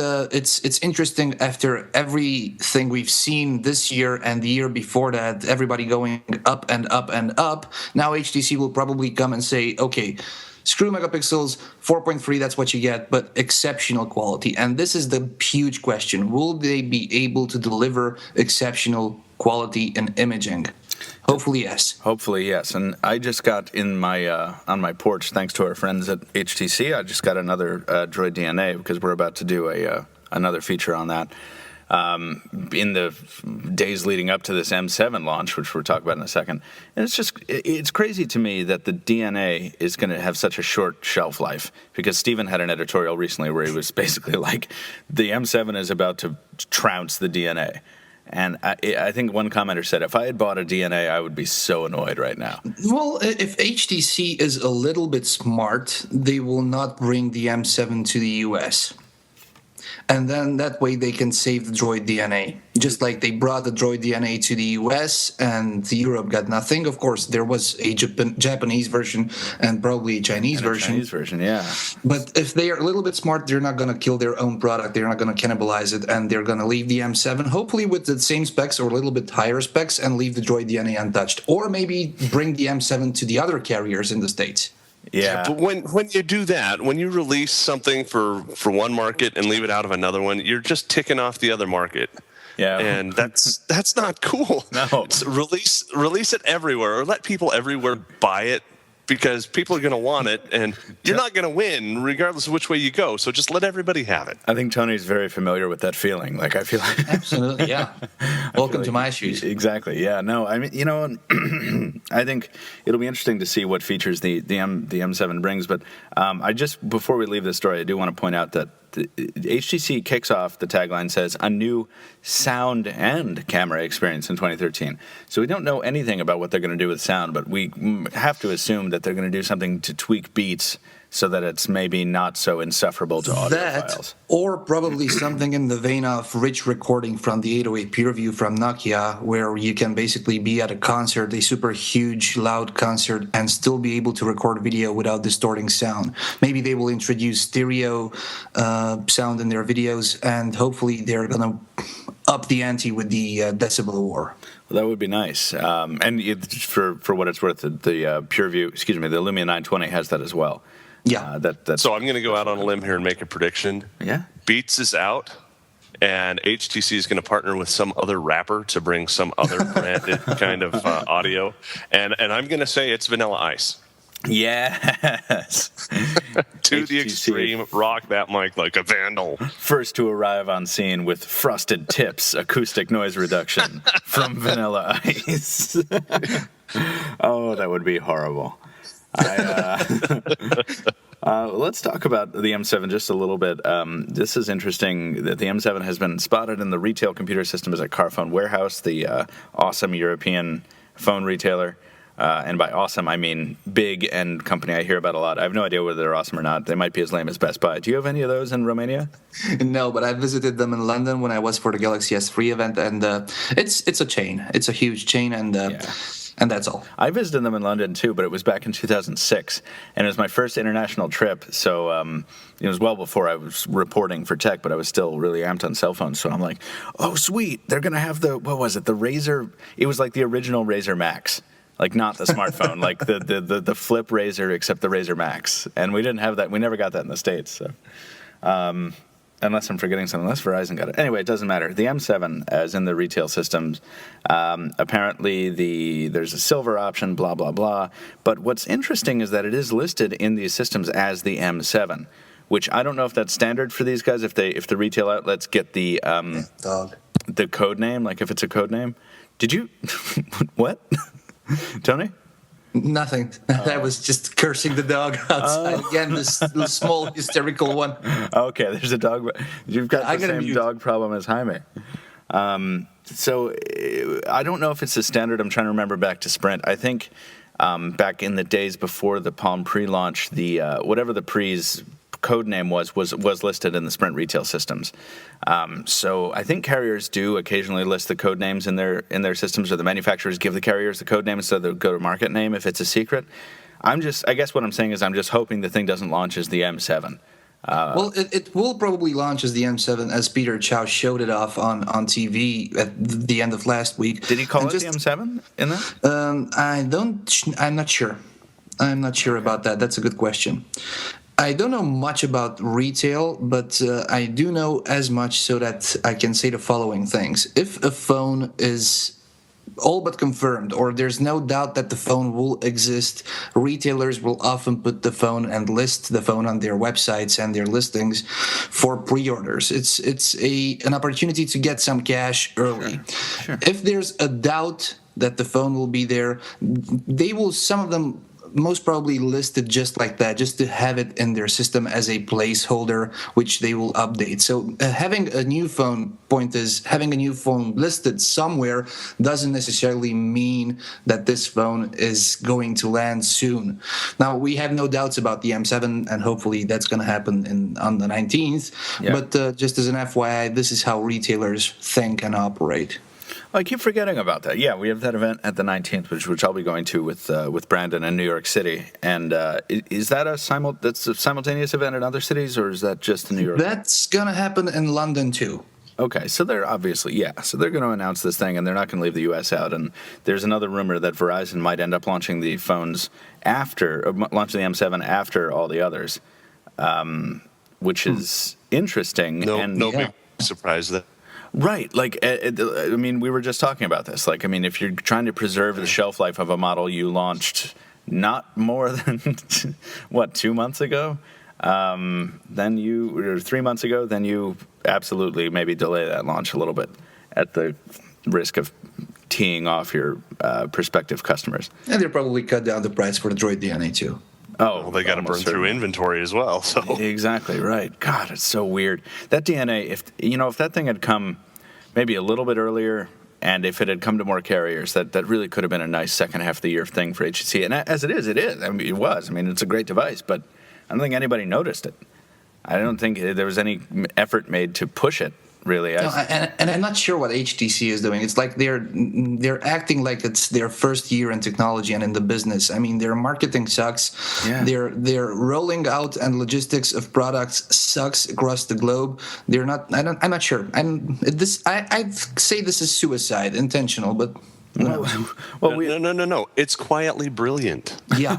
Speaker 3: it's interesting after everything we've seen this year and the year before that, everybody going up and up and up. Now HTC will probably come and say, okay, screw megapixels, 4.3, that's what you get, but exceptional quality. And this is the huge question. Will they be able to deliver exceptional quality in imaging? Hopefully, yes.
Speaker 2: Hopefully, yes. And I just got in my on my porch, thanks to our friends at HTC, I just got another Droid DNA, because we're about to do another feature on that. In the days leading up to this M7 launch, which we'll talk about in a second. And it's crazy to me that the DNA is going to have such a short shelf life, because Stephen had an editorial recently where he was basically like, the M7 is about to trounce the DNA. And I think one commenter said, if I had bought a DNA, I would be so annoyed right now.
Speaker 3: Well, if HTC is a little bit smart, they will not bring the M7 to the US. and then that way they can save the Droid DNA. Just like they brought the Droid DNA to the US and Europe got nothing. Of course, there was a Japanese version and probably a Chinese version.
Speaker 2: Chinese version, yeah.
Speaker 3: But if they are a little bit smart, they're not going to kill their own product. They're not going to cannibalize it, and they're going to leave the M7, hopefully with the same specs or a little bit higher specs, and leave the Droid DNA untouched. Or maybe bring the M7 to the other carriers in the States.
Speaker 2: Yeah.
Speaker 4: But when you do that, when you release something for one market and leave it out of another one, you're just ticking off the other market.
Speaker 2: Yeah.
Speaker 4: And that's not cool.
Speaker 2: No.
Speaker 4: It's release it everywhere, or let people everywhere buy it, because people are going to want it, and you're not going to win regardless of which way you go. So just let everybody have it.
Speaker 2: I think Tony's very familiar with that feeling. Like, I feel like
Speaker 3: Absolutely, yeah. Welcome to my shoes.
Speaker 2: Exactly. Yeah. No. I mean, I think it'll be interesting to see what features the M7 brings. But I just, before we leave this story, I do want to point out that the HTC kicks off, the tagline says, a new sound and camera experience in 2013. So we don't know anything about what they're going to do with sound, but we have to assume that they're going to do something to tweak beats so that it's maybe not so insufferable to audiophiles.
Speaker 3: Or probably something in the vein of rich recording from the 808 peer review from Nokia, where you can basically be at a concert, a super huge, loud concert, and still be able to record video without distorting sound. Maybe they will introduce stereo sound in their videos, and hopefully they're going to up the ante with the decibel war.
Speaker 2: Well, that would be nice. And for what it's worth, the PureView, the Lumia 920 has that as well.
Speaker 3: Yeah.
Speaker 4: So I'm going to go out on a limb here and make a prediction.
Speaker 2: Yeah.
Speaker 4: Beats is out, and HTC is going to partner with some other rapper to bring some other branded kind of audio. And I'm going to say it's Vanilla Ice.
Speaker 2: Yes.
Speaker 4: To the extreme, rock that mic like a vandal.
Speaker 2: First to arrive on scene with frosted tips, acoustic noise reduction from Vanilla Ice. Oh, that would be horrible. Let's talk about the M7 just a little bit. This is interesting that the M7 has been spotted in the retail computer system as a Carphone Warehouse, the awesome European phone retailer. And by awesome, I mean big and company I hear about a lot. I have no idea whether they're awesome or not. They might be as lame as Best Buy. Do you have any of those in Romania?
Speaker 3: No, but I visited them in London when I was for the Galaxy S3 event, and it's a chain. It's a huge chain, and that's all.
Speaker 2: I visited them in London too, but it was back in 2006, and it was my first international trip. So it was well before I was reporting for tech, but I was still really amped on cell phones. So I'm like, oh sweet, they're gonna have the Razr. It was like the original Razr Max. Like not the smartphone, like the flip Razr, except the Razr Max. And we didn't have that. We never got that in the States. So, unless I'm forgetting something, unless Verizon got it. Anyway, it doesn't matter. The M7, as in the retail systems, apparently there's a silver option, blah, blah, blah. But what's interesting is that it is listed in these systems as the M7, which I don't know if that's standard for these guys, if the retail outlets get the code name, like if it's a code name. Did you... What? Tony?
Speaker 3: Nothing. I was just cursing the dog outside. Again, this small hysterical one.
Speaker 2: Okay, there's a dog. You've got the same dog problem as Jaime. So I don't know if it's a standard. I'm trying to remember back to Sprint. I think back in the days before the Palm pre-launch, the whatever the pre's code name was listed in the Sprint retail systems. So I think carriers do occasionally list the code names in their systems, or the manufacturers give the carriers the code name instead of the go-to-market name if it's a secret. I guess what I'm saying is I'm just hoping the thing doesn't launch as the M7.
Speaker 3: Well, it will probably launch as the M7, as Peter Chow showed it off on TV at the end of last week.
Speaker 2: Did he call it the M7 in that?
Speaker 3: I'm not sure. I'm not sure about that. That's a good question. I don't know much about retail, but I do know as much so that I can say the following things. If a phone is all but confirmed, or there's no doubt that the phone will exist, retailers will often put the phone and list the phone on their websites and their listings for pre-orders. It's an opportunity to get some cash early. Sure. If there's a doubt that the phone will be there, some of them most probably listed just like that, just to have it in their system as a placeholder, which they will update. So having a new phone, point is, having a new phone listed somewhere doesn't necessarily mean that this phone is going to land soon. Now, we have no doubts about the M7, and hopefully that's going to happen on the 19th.
Speaker 2: Yeah.
Speaker 3: But just as an FYI, this is how retailers think and operate.
Speaker 2: I keep forgetting about that. Yeah, we have that event at the 19th, which I'll be going to with Brandon in New York City. And is that a simultaneous event in other cities, or is that just in New York?
Speaker 3: That's going to happen in London, too.
Speaker 2: Okay, so they're obviously, so they're going to announce this thing, and they're not going to leave the U.S. out. And there's another rumor that Verizon might end up launching the phones launching the M7 after all the others, which is interesting.
Speaker 4: No big surprise there.
Speaker 2: Right. Like, I mean, we were just talking about this. Like, I mean, if you're trying to preserve the shelf life of a model you launched not more than, 2 months ago? Or 3 months ago, then you absolutely maybe delay that launch a little bit at the risk of teeing off your prospective customers.
Speaker 3: And they'll probably cut down the price for the Droid DNA, too.
Speaker 2: Oh,
Speaker 4: well, they got to burn through inventory as well. So
Speaker 2: exactly right. God, it's so weird. That DNA, if that thing had come maybe a little bit earlier, and if it had come to more carriers, that really could have been a nice second half of the year thing for HTC. And as it is. I mean, it was. I mean, it's a great device, but I don't think anybody noticed it. I don't think there was any effort made to push it. Really,
Speaker 3: and I'm not sure what HTC is doing. It's like they're acting like it's their first year in technology and in the business. I mean, their marketing sucks.
Speaker 2: Yeah.
Speaker 3: Their rolling out and logistics of products sucks across the globe. They're not. I'm not sure. I'd say this is suicide, intentional, but.
Speaker 2: No.
Speaker 4: Well, no. It's quietly brilliant.
Speaker 3: Yeah,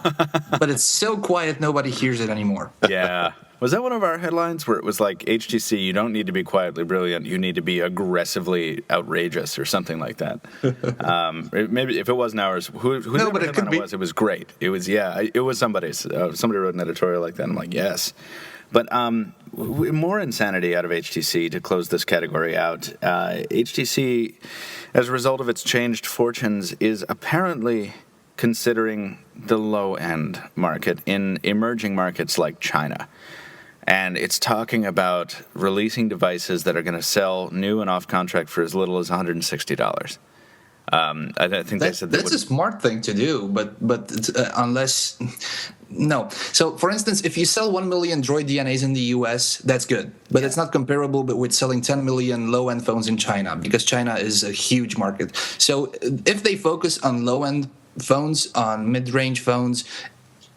Speaker 3: but it's so quiet nobody hears it anymore.
Speaker 2: Yeah. Was that one of our headlines where it was like, HTC, you don't need to be quietly brilliant, you need to be aggressively outrageous or something like that? Maybe if it wasn't ours, whoever it was great. It was somebody's. Somebody wrote an editorial like that, and I'm like, yes. But more insanity out of HTC to close this category out. HTC, as a result of its changed fortunes, is apparently considering the low-end market in emerging markets like China. And it's talking about releasing devices that are going to sell new and off contract for as little as $160. I think they said
Speaker 3: that's a smart thing to do, but unless no. So, for instance, if you sell 1 million Droid DNAs in the U.S., that's good, but it's not comparable. But with selling 10 million low-end phones in China, because China is a huge market. So, if they focus on low-end phones, on mid-range phones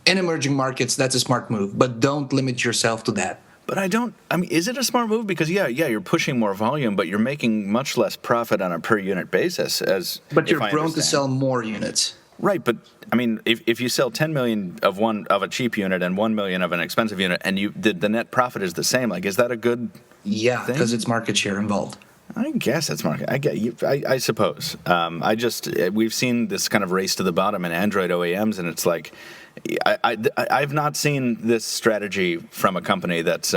Speaker 3: in emerging markets, that's a smart move, but don't limit yourself to that.
Speaker 2: But is it a smart move? Because you're pushing more volume, but you're making much less profit on a per unit basis.
Speaker 3: But you're prone to sell more units.
Speaker 2: Right, but I mean, if you sell 10 million of a cheap unit and 1 million of an expensive unit, and the net profit is the same, like, is that a good
Speaker 3: thing? Because it's market share involved.
Speaker 2: I guess that's market. I suppose. We've seen this kind of race to the bottom in Android OEMs, and it's like, I've not seen this strategy from a company that's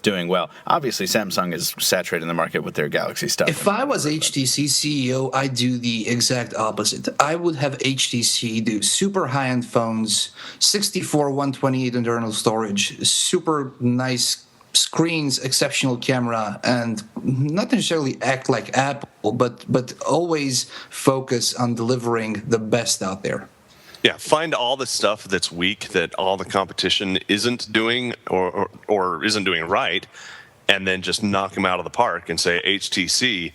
Speaker 2: doing well. Obviously, Samsung is saturating the market with their Galaxy stuff.
Speaker 3: If I was HTC CEO, I'd do the exact opposite. I would have HTC do super high-end phones, 64, 128 internal storage, super nice screens, exceptional camera, and not necessarily act like Apple, but always focus on delivering the best out there.
Speaker 4: Yeah, find all the stuff that's weak that all the competition isn't doing or isn't doing right, and then just knock them out of the park and say, HTC,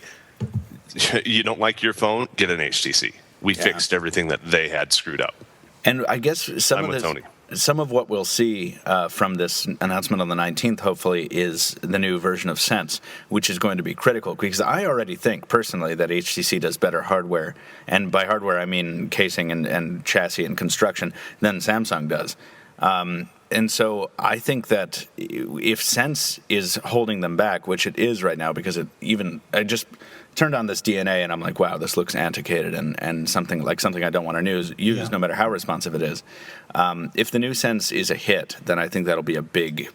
Speaker 4: you don't like your phone? Get an HTC. We fixed everything that they had screwed up.
Speaker 2: And I guess some of what we'll see from this announcement on the 19th, hopefully, is the new version of Sense, which is going to be critical, because I already think, personally, that HTC does better hardware, and by hardware I mean casing and chassis and construction, than Samsung does. And so I think that if Sense is holding them back, which it is right now, because I just turned on this DNA and I'm like, wow, this looks antiquated and something I don't want to use no matter how responsive it is. If the new Sense is a hit, then I think that'll be a big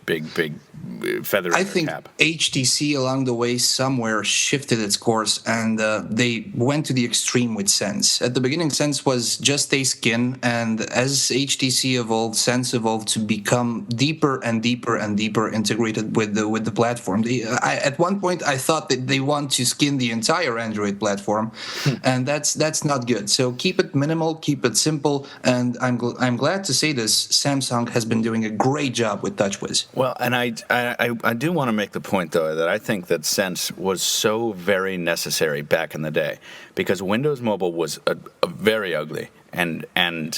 Speaker 2: feather in
Speaker 3: I
Speaker 2: their
Speaker 3: think
Speaker 2: cap.
Speaker 3: HTC along the way somewhere shifted its course, and they went to the extreme with Sense. At the beginning, Sense was just a skin, and as HTC evolved, Sense evolved to become deeper and deeper and deeper integrated with the platform. At one point, I thought that they want to skin the entire Android platform, and that's not good. So keep it minimal, keep it simple, and I'm glad to say this. Samsung has been doing a great job with TouchWiz.
Speaker 2: Well, and I do want to make the point, though, that I think that Sense was so very necessary back in the day, because Windows Mobile was a very ugly, and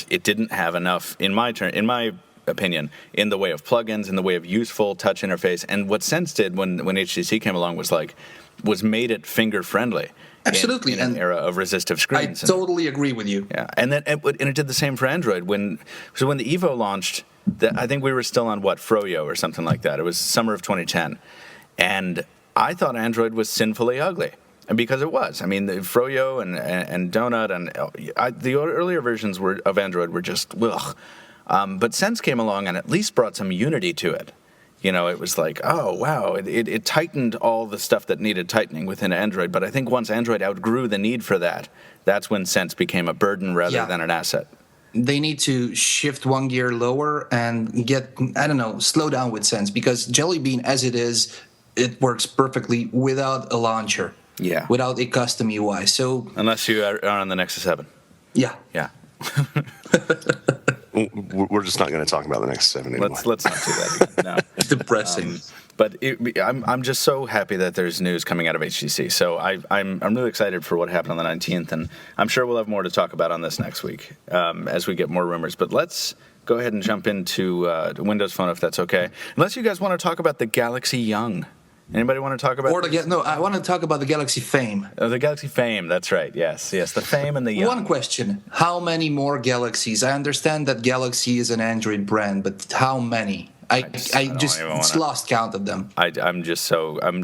Speaker 2: it didn't have enough, in my opinion, in the way of plugins, in the way of useful touch interface. And what Sense did when HTC came along was made it finger friendly.
Speaker 3: Absolutely,
Speaker 2: in an era of resistive screens.
Speaker 3: I totally agree with you.
Speaker 2: Yeah, and it did the same for Android. When the Evo launched, I think we were still on Froyo or something like that. It was summer of 2010, and I thought Android was sinfully ugly, and because it was. I mean, the Froyo and Donut and the earlier versions of Android were just ugh. But Sense came along and at least brought some unity to it. It was like, oh, wow, it tightened all the stuff that needed tightening within Android. But I think once Android outgrew the need for that, that's when Sense became a burden rather than an asset.
Speaker 3: They need to shift one gear lower and slow down with Sense, because Jelly Bean, as it is, it works perfectly without a launcher, without a custom UI. So
Speaker 2: unless you are on the Nexus 7.
Speaker 3: Yeah.
Speaker 4: We're just not going to talk about the Nexus 7 anymore.
Speaker 2: Let's not do that. No.
Speaker 3: Depressing.
Speaker 2: But I'm just so happy that there's news coming out of HTC. So I'm really excited for what happened on the 19th, and I'm sure we'll have more to talk about on this next week as we get more rumors. But let's go ahead and jump into Windows Phone, if that's okay. Unless you guys want to talk about the Galaxy Young. Anybody want to talk about
Speaker 3: I want to talk about the Galaxy Fame.
Speaker 2: Oh, the Galaxy Fame, that's right. Yes, the Fame and the Young.
Speaker 3: One question. How many more Galaxies? I understand that Galaxy is an Android brand, but how many? I just lost count of them.
Speaker 2: I'm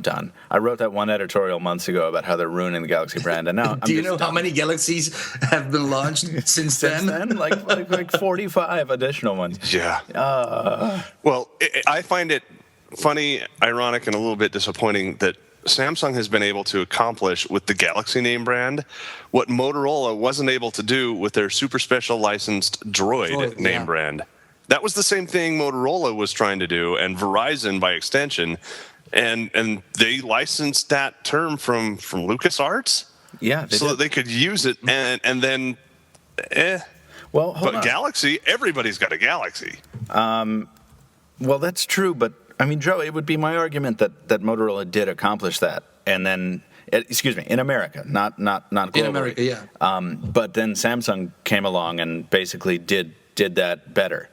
Speaker 2: done. I wrote that one editorial months ago about how they're ruining the Galaxy brand, and now
Speaker 3: Do you know how many Galaxies have been launched since then?
Speaker 2: Like 45 additional ones.
Speaker 4: Yeah. Well, I find it funny, ironic, and a little bit disappointing that Samsung has been able to accomplish with the Galaxy name brand what Motorola wasn't able to do with their super special licensed Droid name brand. That was the same thing Motorola was trying to do, and Verizon by extension, and they licensed that term from LucasArts, so that they could use it, and then
Speaker 2: Well, hold on.
Speaker 4: Galaxy, everybody's got a Galaxy.
Speaker 2: Well, that's true, but I mean, Joe, it would be my argument that Motorola did accomplish that, and then, in America, not globally.
Speaker 3: In America, yeah.
Speaker 2: But then Samsung came along and basically did that better.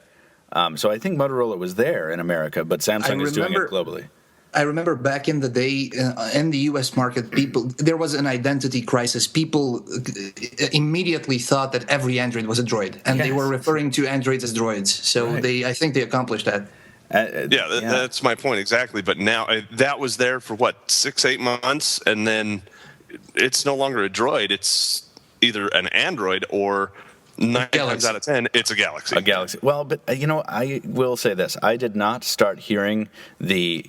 Speaker 2: So I think Motorola was there in America, but Samsung is doing it globally.
Speaker 3: I remember back in the day in the U.S. market, there was an identity crisis. People immediately thought that every Android was a Droid, and they were referring to Androids as Droids. So I think they accomplished that.
Speaker 4: That's my point exactly. But now that was there for 6-8 months, and then it's no longer a Droid. It's either an Android or 9 times out of 10, it's a Galaxy.
Speaker 2: A Galaxy. Well, but I will say this: I did not start hearing the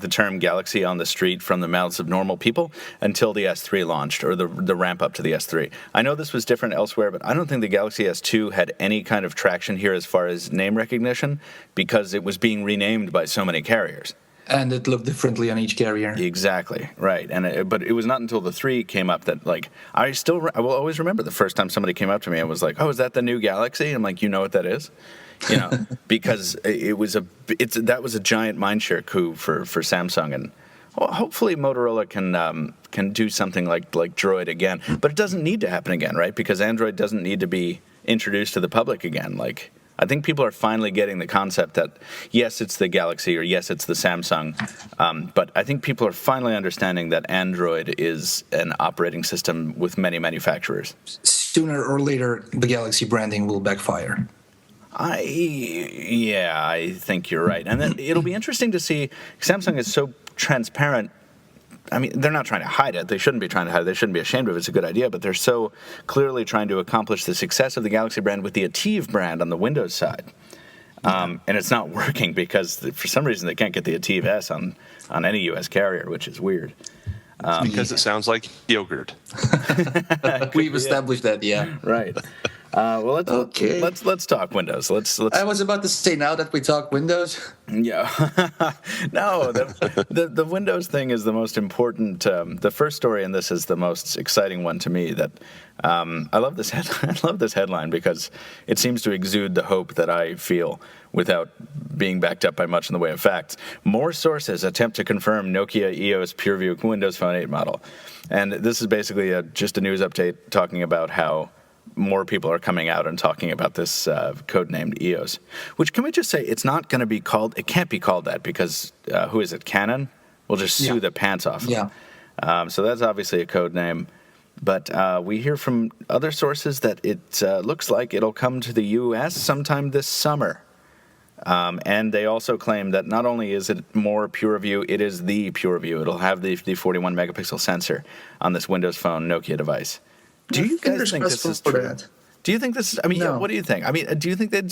Speaker 2: term Galaxy on the street from the mouths of normal people until the S3 launched, or the ramp up to the S3. I know this was different elsewhere, but I don't think the Galaxy S2 had any kind of traction here as far as name recognition, because it was being renamed by so many carriers.
Speaker 3: And it looked differently on each carrier.
Speaker 2: Exactly, right. But it was not until the 3 came up that, I will always remember the first time somebody came up to me and was like, "Oh, is that the new Galaxy?" I'm like, "You know what that is?" Because that was a giant mindshare coup for Samsung, and hopefully Motorola can do something like Droid again. But it doesn't need to happen again, right? Because Android doesn't need to be introduced to the public again. I think people are finally getting the concept that, yes, it's the Galaxy, or yes, it's the Samsung, but I think people are finally understanding that Android is an operating system with many manufacturers.
Speaker 3: Sooner or later, the Galaxy branding will backfire.
Speaker 2: I think you're right. And then it'll be interesting to see. Samsung is so transparent. I mean, they're not trying to hide it. They shouldn't be trying to hide it. They shouldn't be ashamed of it. It's a good idea. But they're so clearly trying to accomplish the success of the Galaxy brand with the Ativ brand on the Windows side. And it's not working because for some reason they can't get the Ativ S on any U.S. carrier, which is weird.
Speaker 4: Because it sounds like yogurt.
Speaker 3: We've established that, yeah.
Speaker 2: Right. Well, let's talk Windows. Let's.
Speaker 3: I was about to say, now that we talk Windows.
Speaker 2: Yeah. No, the Windows thing is the most important. The first story in this is the most exciting one to me. That I love this headline. I love this headline because it seems to exude the hope that I feel without being backed up by much in the way of facts. More sources attempt to confirm Nokia EOS PureView Windows Phone 8 model, and this is basically just a news update talking about how more people are coming out and talking about this code-named EOS, which, can we just say, it's not going to be called, it can't be called that because, who is it, Canon? Will just sue the pants off them. Yeah. So that's obviously a code name. But we hear from other sources that it looks like it'll come to the U.S. sometime this summer. And they also claim that not only is it more PureView, it is the PureView. It'll have the 41-megapixel sensor on this Windows Phone Nokia device. Do you guys think this is true? Do you think this is, I mean,
Speaker 3: No.
Speaker 2: What do you think? I mean, do you think they'd,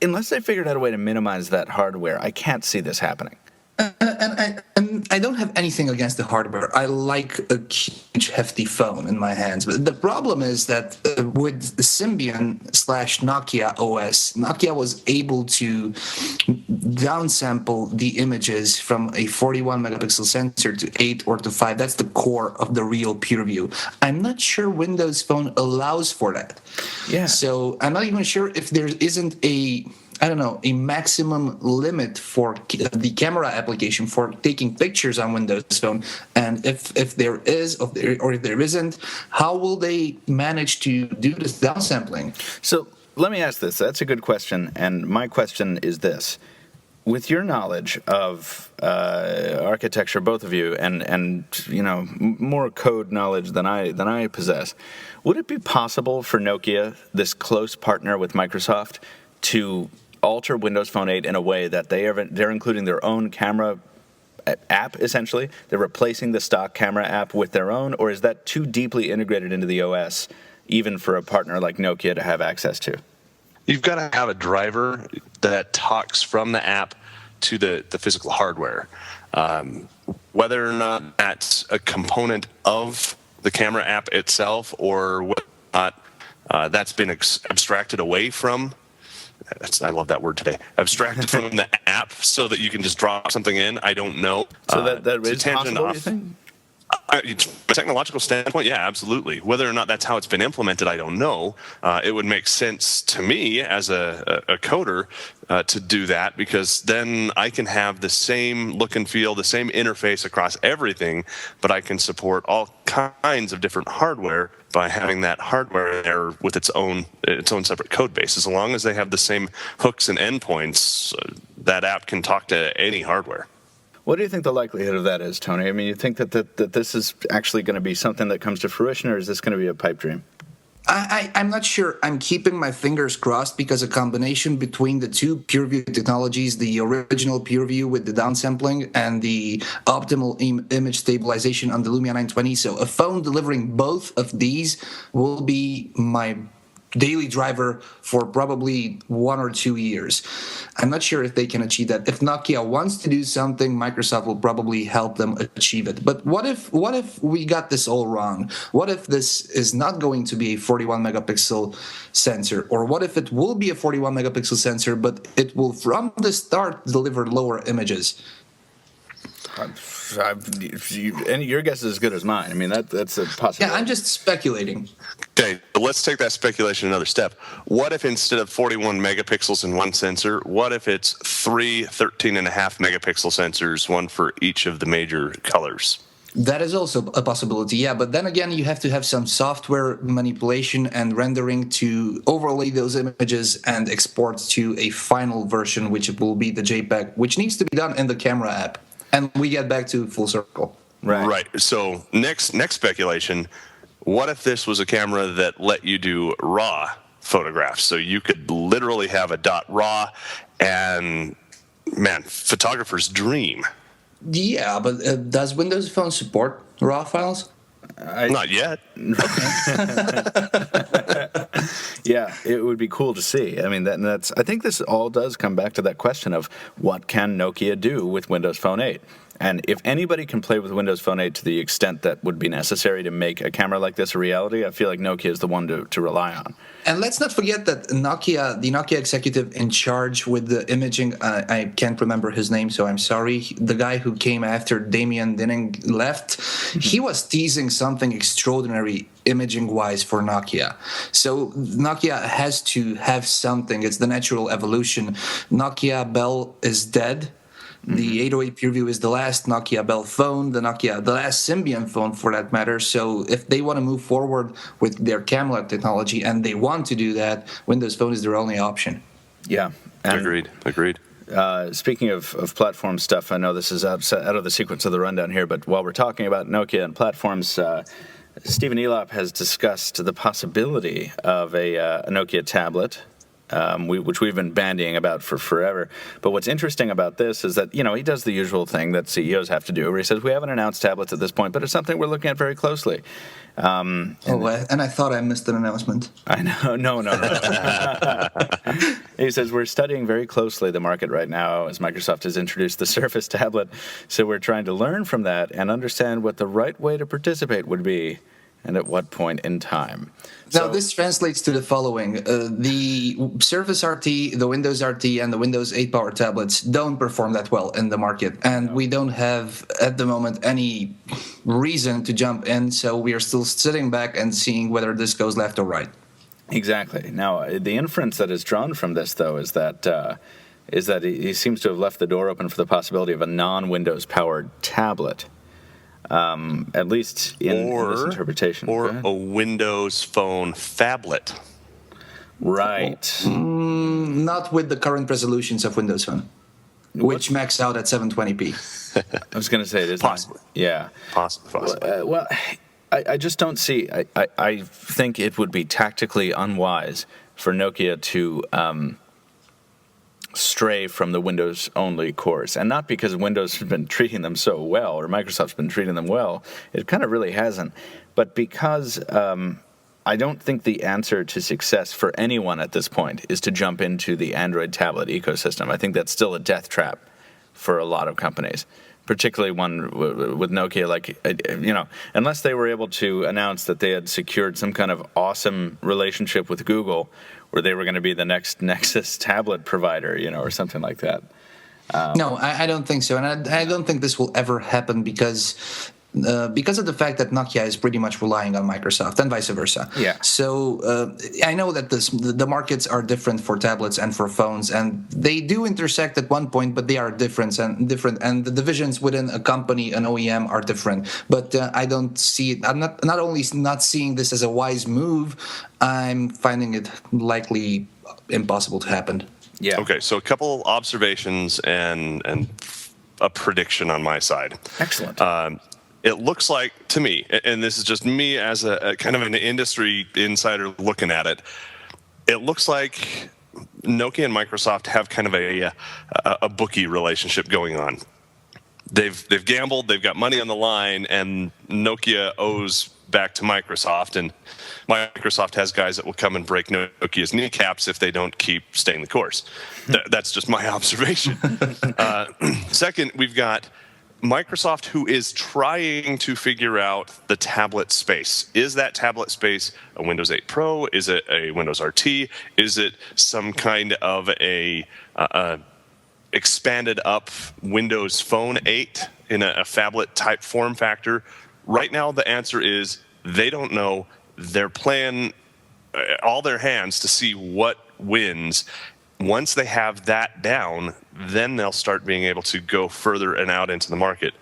Speaker 2: unless they figured out a way to minimize that hardware, I can't see this happening.
Speaker 3: And I don't have anything against the hardware. I like a huge, hefty phone in my hands. But the problem is that with the Symbian/Nokia OS, Nokia was able to downsample the images from a 41-megapixel sensor to 8 or to 5. That's the core of the real PureView. I'm not sure Windows Phone allows for that.
Speaker 2: Yeah.
Speaker 3: So I'm not even sure if there isn't a maximum limit for the camera application for taking pictures on Windows Phone. And if there is, or if there isn't, how will they manage to do this downsampling?
Speaker 2: So let me ask this. That's a good question. And my question is this. With your knowledge of architecture, both of you, and you know, more code knowledge than I possess, would it be possible for Nokia, this close partner with Microsoft, to alter Windows Phone 8 in a way that they're including their own camera app, essentially? They're replacing the stock camera app with their own, or is that too deeply integrated into the OS, even for a partner like Nokia to have access to?
Speaker 4: You've got to have a driver that talks from the app to the physical hardware. Whether or not that's a component of the camera app itself or whether or not that's been abstracted away from, I love that word today, abstracted from the app so that you can just drop something in, I don't know.
Speaker 2: So that is possible, you think?
Speaker 4: From a technological standpoint, yeah, absolutely. Whether or not that's how it's been implemented, I don't know. It would make sense to me as a coder to do that, because then I can have the same look and feel, the same interface across everything, but I can support all kinds of different hardware by having that hardware there with its own separate code base. As long as they have the same hooks and endpoints, that app can talk to any hardware.
Speaker 2: What do you think the likelihood of that is, Tony? I mean, you think that this is actually going to be something that comes to fruition, or is this going to be a pipe dream?
Speaker 3: I'm not sure. I'm keeping my fingers crossed, because a combination between the two PureView technologies, the original PureView with the downsampling and the optimal image stabilization on the Lumia 920, so a phone delivering both of these will be my daily driver for probably 1 or 2 years. I'm not sure if they can achieve that. If Nokia wants to do something, Microsoft will probably help them achieve it. But what if we got this all wrong? What if this is not going to be a 41 megapixel sensor? Or what if it will be a 41 megapixel sensor, but it will from the start deliver lower images?
Speaker 2: And your guess is as good as mine. I mean, that's a possibility.
Speaker 3: Yeah, I'm just speculating.
Speaker 4: Okay, but let's take that speculation another step. What if instead of 41 megapixels in one sensor, what if it's 3 13.5 megapixel sensors, one for each of the major colors?
Speaker 3: That is also a possibility, yeah. But then again, you have to have some software manipulation and rendering to overlay those images and export to a final version, which will be the JPEG, which needs to be done in the camera app. And we get back to full circle.
Speaker 4: Right. So next speculation, what if this was a camera that let you do RAW photographs. So you could literally have a .raw, and man, photographer's dream.
Speaker 3: Yeah, but does Windows Phone support RAW files?
Speaker 4: Not yet.
Speaker 2: Yeah, it would be cool to see. I mean, that's. I think this all does come back to that question of what can Nokia do with Windows Phone 8? And if anybody can play with Windows Phone 8 to the extent that would be necessary to make a camera like this a reality, I feel like Nokia is the one to rely on.
Speaker 3: And let's not forget that the Nokia executive in charge with the imaging, I can't remember his name, so I'm sorry. The guy who came after Damien Dinning left, he was teasing something extraordinary imaging-wise for Nokia. So Nokia has to have something. It's the natural evolution. Nokia Bell is dead. The 808 PureView is the last Nokia Bell phone, the last Symbian phone for that matter. So if they want to move forward with their camera technology, and they want to do that, Windows Phone is their only option.
Speaker 2: Yeah.
Speaker 4: Agreed.
Speaker 2: Speaking of platform stuff, I know this is out of the sequence of the rundown here, but while we're talking about Nokia and platforms, Stephen Elop has discussed the possibility of a Nokia tablet, which we've been bandying about for forever. But what's interesting about this is that, he does the usual thing that CEOs have to do, where he says, we haven't announced tablets at this point, but it's something we're looking at very closely.
Speaker 3: And I thought I missed an announcement.
Speaker 2: I know. No. He says, we're studying very closely the market right now as Microsoft has introduced the Surface tablet. So we're trying to learn from that and understand what the right way to participate would be and at what point in time.
Speaker 3: Now, this translates to the following. The Surface RT, the Windows RT, and the Windows 8 Power tablets don't perform that well in the market. And we don't have, at the moment, any reason to jump in. So we are still sitting back and seeing whether this goes left or right.
Speaker 2: Exactly. Now, the inference that is drawn from this, though, is that he seems to have left the door open for the possibility of a non-Windows powered tablet. At least in this interpretation.
Speaker 4: Or a Windows Phone phablet.
Speaker 2: Right.
Speaker 3: Not with the current resolutions of Windows Phone, which max out at 720p.
Speaker 2: I was going to say it is
Speaker 4: possibly.
Speaker 2: Yeah.
Speaker 4: Possibly.
Speaker 2: Well, I just don't see. I think it would be tactically unwise for Nokia to stray from the Windows-only course. And not because Windows has been treating them so well, or Microsoft's been treating them well. It kind of really hasn't. But because I don't think the answer to success for anyone at this point is to jump into the Android tablet ecosystem. I think that's still a death trap for a lot of companies, particularly one with Nokia. Unless they were able to announce that they had secured some kind of awesome relationship with Google, where they were going to be the next Nexus tablet provider, or something like that.
Speaker 3: No, I don't think so. And I don't think this will ever happen because of the fact that Nokia is pretty much relying on Microsoft and vice versa.
Speaker 2: Yeah.
Speaker 3: So I know that the markets are different for tablets and for phones, and they do intersect at one point, but they are different, and the divisions within a company, an OEM, are different. But I don't see it. I'm not only not seeing this as a wise move, I'm finding it likely impossible to happen.
Speaker 2: Yeah.
Speaker 4: Okay, so a couple observations and a prediction on my side.
Speaker 2: Excellent.
Speaker 4: It looks like to me, and this is just me as a kind of an industry insider looking at it, it looks like Nokia and Microsoft have kind of a bookie relationship going on. They've gambled, they've got money on the line, and Nokia owes back to Microsoft, and Microsoft has guys that will come and break Nokia's kneecaps if they don't keep staying the course. That's just my observation. Second, we've got Microsoft, who is trying to figure out the tablet space. Is that tablet space a Windows 8 Pro? Is it a Windows RT? Is it some kind of a expanded up Windows Phone 8 in a phablet type form factor? Right now, the answer is they don't know. They're playing all their hands to see what wins. Once they have that down, then they'll start being able to go further and out into the market.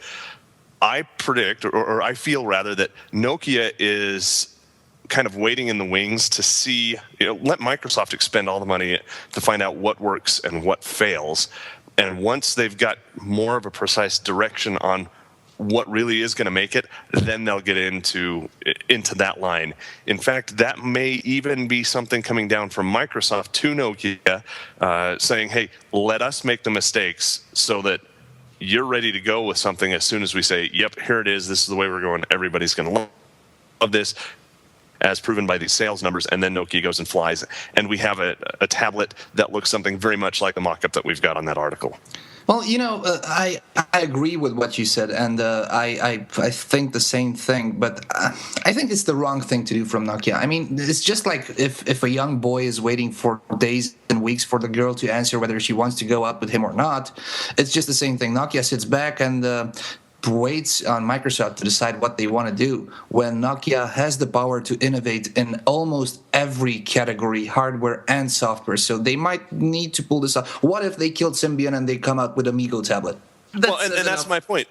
Speaker 4: I predict, or I feel rather, that Nokia is kind of waiting in the wings to see, let Microsoft expend all the money to find out what works and what fails. And once they've got more of a precise direction on what really is going to make it, then they'll get into that line. In fact, that may even be something coming down from Microsoft to Nokia, saying, hey, let us make the mistakes so that you're ready to go with something as soon as we say, yep, here it is, this is the way we're going, everybody's going to love this, as proven by these sales numbers, and then Nokia goes and flies, and we have a tablet that looks something very much like the mock-up that we've got on that article.
Speaker 3: Well, I agree with what you said, and I think the same thing, but I think it's the wrong thing to do from Nokia. I mean, it's just like if a young boy is waiting for days and weeks for the girl to answer whether she wants to go out with him or not, it's just the same thing. Nokia sits back and waits on Microsoft to decide what they want to do, when Nokia has the power to innovate in almost every category, hardware and software. So they might need to pull this off. What if they killed Symbian and they come out with a Migo tablet?
Speaker 4: That's my point.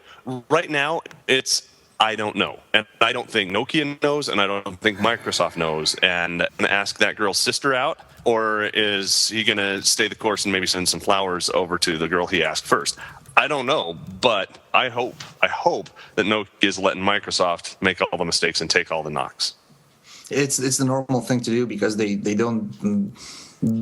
Speaker 4: Right now, it's I don't know. And I don't think Nokia knows, and I don't think Microsoft knows. And ask that girl's sister out, or is he going to stay the course and maybe send some flowers over to the girl he asked first? I don't know, but I hope that Nokia is letting Microsoft make all the mistakes and take all the knocks.
Speaker 3: It's the normal thing to do because they don't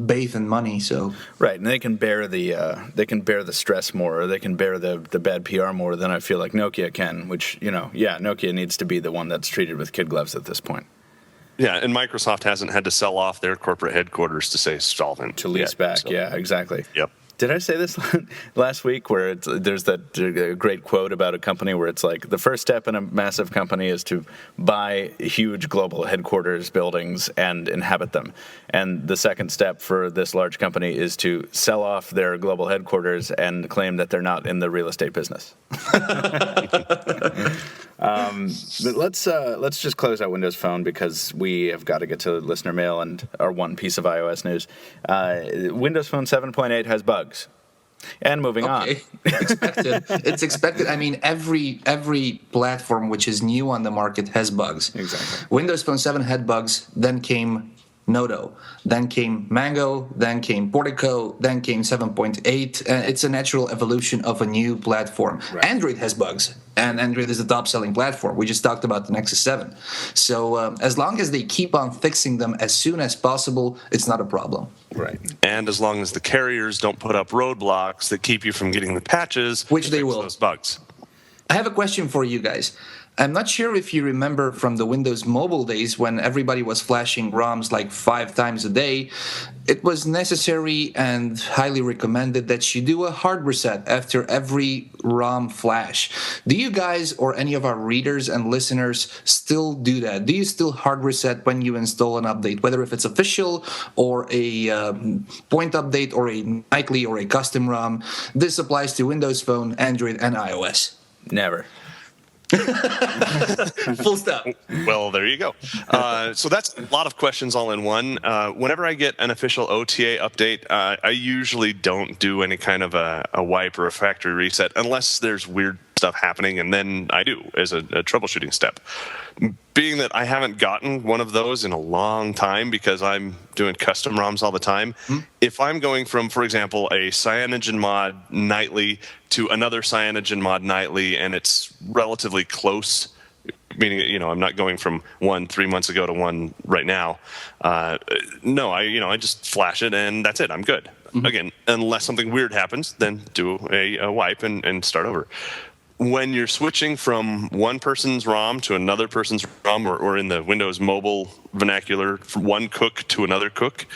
Speaker 3: bathe in money, so
Speaker 2: right, and they can bear the stress more, or they can bear the bad PR more than I feel like Nokia can. Which Nokia needs to be the one that's treated with kid gloves at this point.
Speaker 4: Yeah, and Microsoft hasn't had to sell off their corporate headquarters to say solvent
Speaker 2: to lease back. So. Yeah, exactly.
Speaker 4: Yep.
Speaker 2: Did I say this last week where there's that great quote about a company where it's like the first step in a massive company is to buy huge global headquarters buildings and inhabit them. And the second step for this large company is to sell off their global headquarters and claim that they're not in the real estate business. But let's just close out Windows Phone because we have got to get to listener mail and our one piece of iOS news. Windows Phone 7.8 has bugs. And moving on.
Speaker 3: Expected. It's expected. I mean, every platform which is new on the market has bugs.
Speaker 2: Exactly.
Speaker 3: Windows Phone 7 had bugs, then came Noto, then came Mango, then came Portico, then came 7.8. It's a natural evolution of a new platform. Right. Android has bugs, and Android is the top-selling platform. We just talked about the Nexus 7. So as long as they keep on fixing them as soon as possible, it's not a problem.
Speaker 2: Right.
Speaker 4: And as long as the carriers don't put up roadblocks that keep you from getting the patches,
Speaker 3: which they will.
Speaker 4: Those bugs.
Speaker 3: I have a question for you guys. I'm not sure if you remember from the Windows Mobile days when everybody was flashing ROMs like 5 times a day. It was necessary and highly recommended that you do a hard reset after every ROM flash. Do you guys or any of our readers and listeners still do that? Do you still hard reset when you install an update, whether if it's official or a point update or a nightly or a custom ROM? This applies to Windows Phone, Android, and iOS.
Speaker 2: Never.
Speaker 3: Full stop.
Speaker 4: Well, there you go. So that's a lot of questions all in one. Whenever I get an official OTA update, I usually don't do any kind of a wipe or a factory reset unless there's weird stuff happening, and then I do as a troubleshooting step. Being that I haven't gotten one of those in a long time because I'm doing custom ROMs all the time, if I'm going from, for example, a cyanogen mod nightly to another cyanogen mod nightly, and it's relatively close, meaning I'm not going from one 3 months ago to one right now. No, I just flash it and that's it. I'm good. Again, unless something weird happens, then do a wipe and start over. When you're switching from one person's ROM to another person's ROM, or in the Windows Mobile vernacular, from one cook to another cook,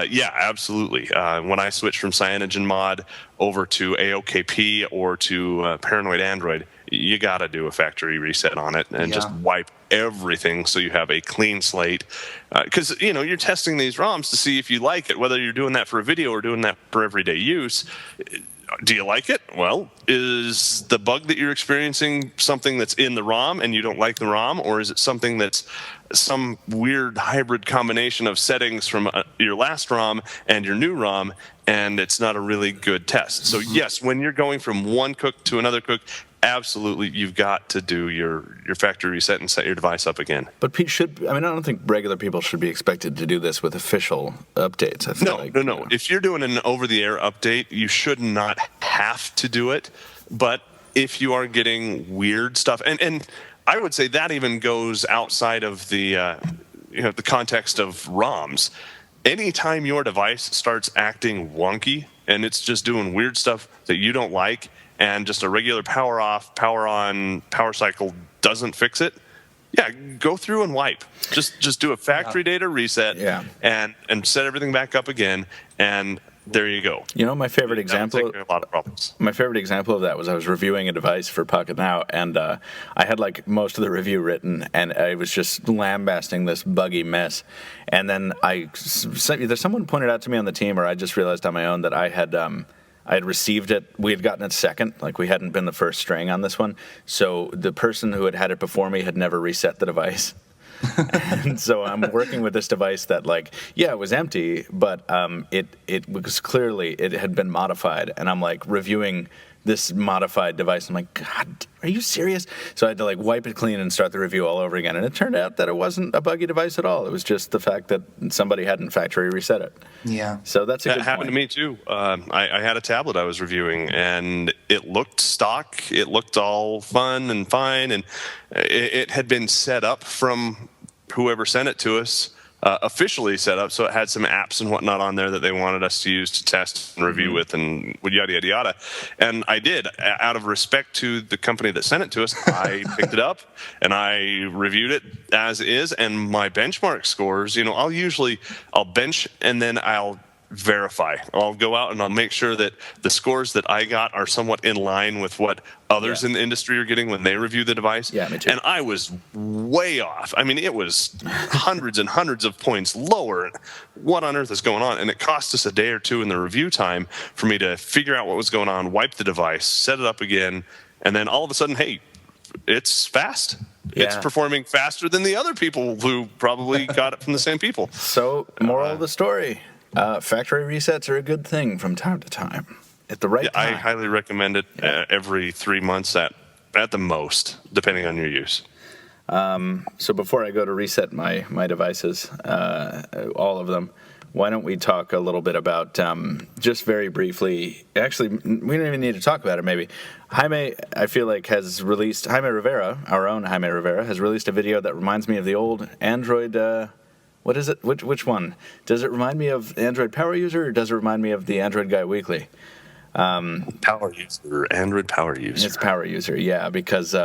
Speaker 4: yeah, absolutely. When I switch from Cyanogen Mod over to AOKP or to Paranoid Android, you got to do a factory reset on it and just wipe everything so you have a clean slate. Because, you're testing these ROMs to see if you like it, whether you're doing that for a video or doing that for everyday use. Do you like it? Well, is the bug that you're experiencing something that's in the ROM and you don't like the ROM, or is it something that's some weird hybrid combination of settings from your last ROM and your new ROM, and it's not a really good test? So yes, when you're going from one cook to another cook, absolutely, you've got to do your factory reset and set your device up again.
Speaker 2: But I don't think regular people should be expected to do this with official updates. I feel
Speaker 4: No. If you're doing an over-the-air update, you should not have to do it. But if you are getting weird stuff, and I would say that even goes outside of the the context of ROMs. Anytime your device starts acting wonky and it's just doing weird stuff that you don't like, and just a regular power off, power on, power cycle doesn't fix it, go through and wipe. Just do a factory data reset and set everything back up again, and there you go.
Speaker 2: My favorite example.
Speaker 4: Take care of a lot of problems.
Speaker 2: My favorite example of that was I was reviewing a device for Pocketnow, and I had like most of the review written, and I was just lambasting this buggy mess. And then either someone pointed out to me on the team, or I just realized on my own that I had received it. We had gotten it second, like we hadn't been the first string on this one. So the person who had it before me had never reset the device. And so I'm working with this device that, it was empty, but it was clearly, it had been modified. And I'm reviewing this modified device. I'm like, God, are you serious? So I had to wipe it clean and start the review all over again. And it turned out that it wasn't a buggy device at all. It was just the fact that somebody hadn't factory reset it.
Speaker 3: Yeah.
Speaker 2: So that's a good point.
Speaker 4: That happened to me too. I had a tablet I was reviewing, and it looked stock. It looked all fun and fine, and it had been set up from whoever sent it to us, officially set up, so it had some apps and whatnot on there that they wanted us to use to test and review with, and yada, yada, yada. And I did. Out of respect to the company that sent it to us, I picked it up and I reviewed it as is, and my benchmark scores, I'll bench and then I'll verify. I'll go out and I'll make sure that the scores that I got are somewhat in line with what others in the industry are getting when they review the device.
Speaker 2: Yeah, me too.
Speaker 4: And I was way off. I mean, it was hundreds and hundreds of points lower. What on earth is going on? And it cost us a day or two in the review time for me to figure out what was going on, wipe the device, set it up again, and then all of a sudden, hey, it's fast. Yeah. It's performing faster than the other people who probably got it from the same people.
Speaker 2: So, moral of the story. Factory resets are a good thing from time to time. At the right time.
Speaker 4: I highly recommend it every 3 months at the most, depending on your use.
Speaker 2: So before I go to reset my devices, all of them, why don't we talk a little bit about, just very briefly, actually, we don't even need to talk about it maybe. Jaime, I feel like, has released, Jaime Rivera, our own Jaime Rivera, has released a video that reminds me of the old Android, what is it? Which one? Does it remind me of Android Power User, or does it remind me of the Android Guy Weekly?
Speaker 4: Power User, Android Power User.
Speaker 2: It's Power User, yeah, because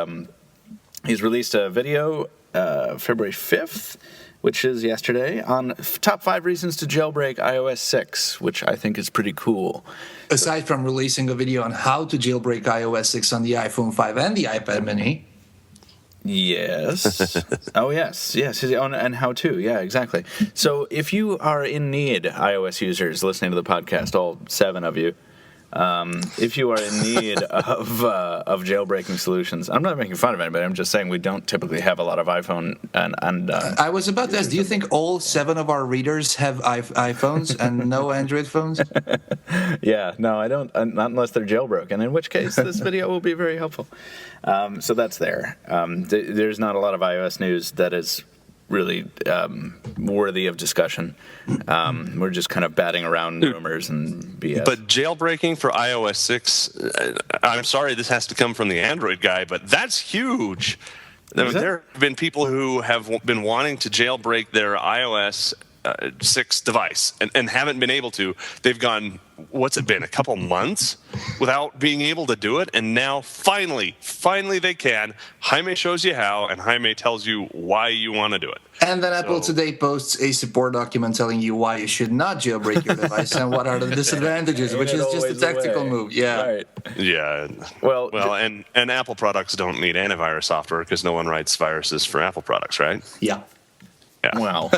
Speaker 2: he's released a video February 5th, which is yesterday, on top 5 reasons to jailbreak iOS 6, which I think is pretty cool.
Speaker 3: Aside from releasing a video on how to jailbreak iOS 6 on the iPhone 5 and the iPad mini.
Speaker 2: Yes. Oh, yes. And how to. Yeah, exactly. So if you are in need, iOS users listening to the podcast, all 7 of you, if you are in need of jailbreaking solutions, I'm not making fun of anybody. I'm just saying we don't typically have a lot of iPhone and
Speaker 3: I was about to ask, do you think all 7 of our readers have iPhones and no Android phones?
Speaker 2: Yeah, no, I don't. Not unless they're jailbroken, in which case this video will be very helpful. So that's there. There's not a lot of iOS news that is really worthy of discussion. We're just kind of batting around rumors and BS.
Speaker 4: But jailbreaking for iOS 6, I'm sorry this has to come from the Android guy, but that's huge. There have been people who have been wanting to jailbreak their iOS 6 device and haven't been able to. They've gone, what's it been, a couple months without being able to do it, and now finally they can. Jaime shows you how, and Jaime tells you why you want to do it.
Speaker 3: And then Apple today posts a support document telling you why you should not jailbreak your device and what are the disadvantages, which is just a tactical move. Yeah.
Speaker 2: Right.
Speaker 4: Yeah. Well, and Apple products don't need antivirus software because no one writes viruses for Apple products, right?
Speaker 3: Yeah.
Speaker 4: Yeah.
Speaker 2: Well,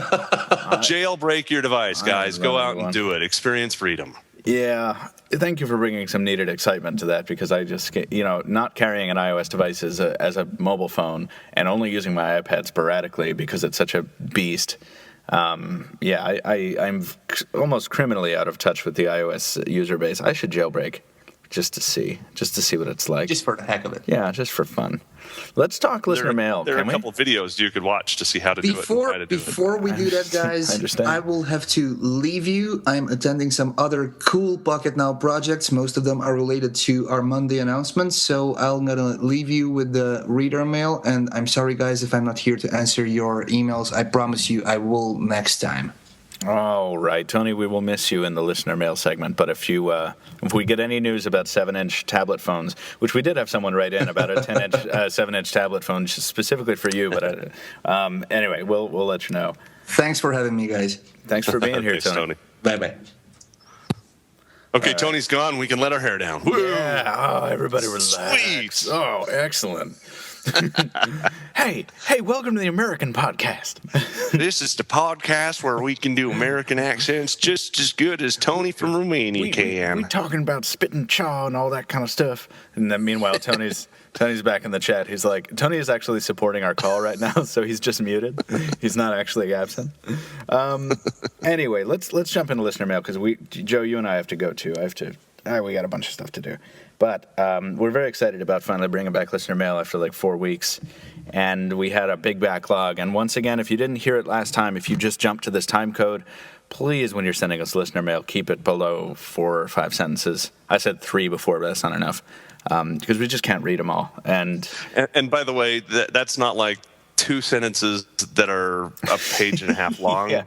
Speaker 4: jailbreak your device, guys. Go out and do it. Experience freedom.
Speaker 2: Yeah. Thank you for bringing some needed excitement to that, because I just, not carrying an iOS device as a mobile phone and only using my iPad sporadically because it's such a beast. I'm almost criminally out of touch with the iOS user base. I should jailbreak. just to see what it's like.
Speaker 3: Just for the heck of it.
Speaker 2: Yeah, just for fun. Let's talk listener mail.
Speaker 4: There are a couple of videos you could watch to see how to do it.
Speaker 3: Before we do that, guys, I will have to leave you. I'm attending some other cool Pocketnow projects. Most of them are related to our Monday announcements, so I'm going to leave you with the reader mail, and I'm sorry, guys, if I'm not here to answer your emails. I promise you I will next time.
Speaker 2: All right, Tony, we will miss you in the listener mail segment, but if we get any news about 7-inch tablet phones, which we did have someone write in about a 10-inch, 7-inch tablet phone specifically for you, but anyway, we'll let you know.
Speaker 3: Thanks for having me, guys.
Speaker 2: Thanks for being here,
Speaker 4: Thanks,
Speaker 2: Tony.
Speaker 3: Bye-bye.
Speaker 4: Okay, Tony's gone. We can let our hair down. Woo!
Speaker 2: Yeah, everybody relax.
Speaker 4: Sweet.
Speaker 2: Oh, excellent. Hey, welcome to the American podcast.
Speaker 4: This is the podcast where we can do American accents just as good as Tony from Romania can.
Speaker 2: We talking about spit and chaw and all that kind of stuff. And then meanwhile, Tony's back in the chat. He's like, Tony is actually supporting our call right now, so he's just muted. He's not actually absent. Anyway, let's jump into listener mail because Joe, you and I have to go too. We got a bunch of stuff to do. But we're very excited about finally bringing back listener mail after like 4 weeks. And we had a big backlog. And once again, if you didn't hear it last time, if you just jumped to this time code, please, when you're sending us listener mail, keep it below 4 or 5 sentences. I said 3 before, but that's not enough. Because we just can't read them all. And
Speaker 4: by the way, that's not like 2 sentences that are a page and a half long.
Speaker 2: Yeah.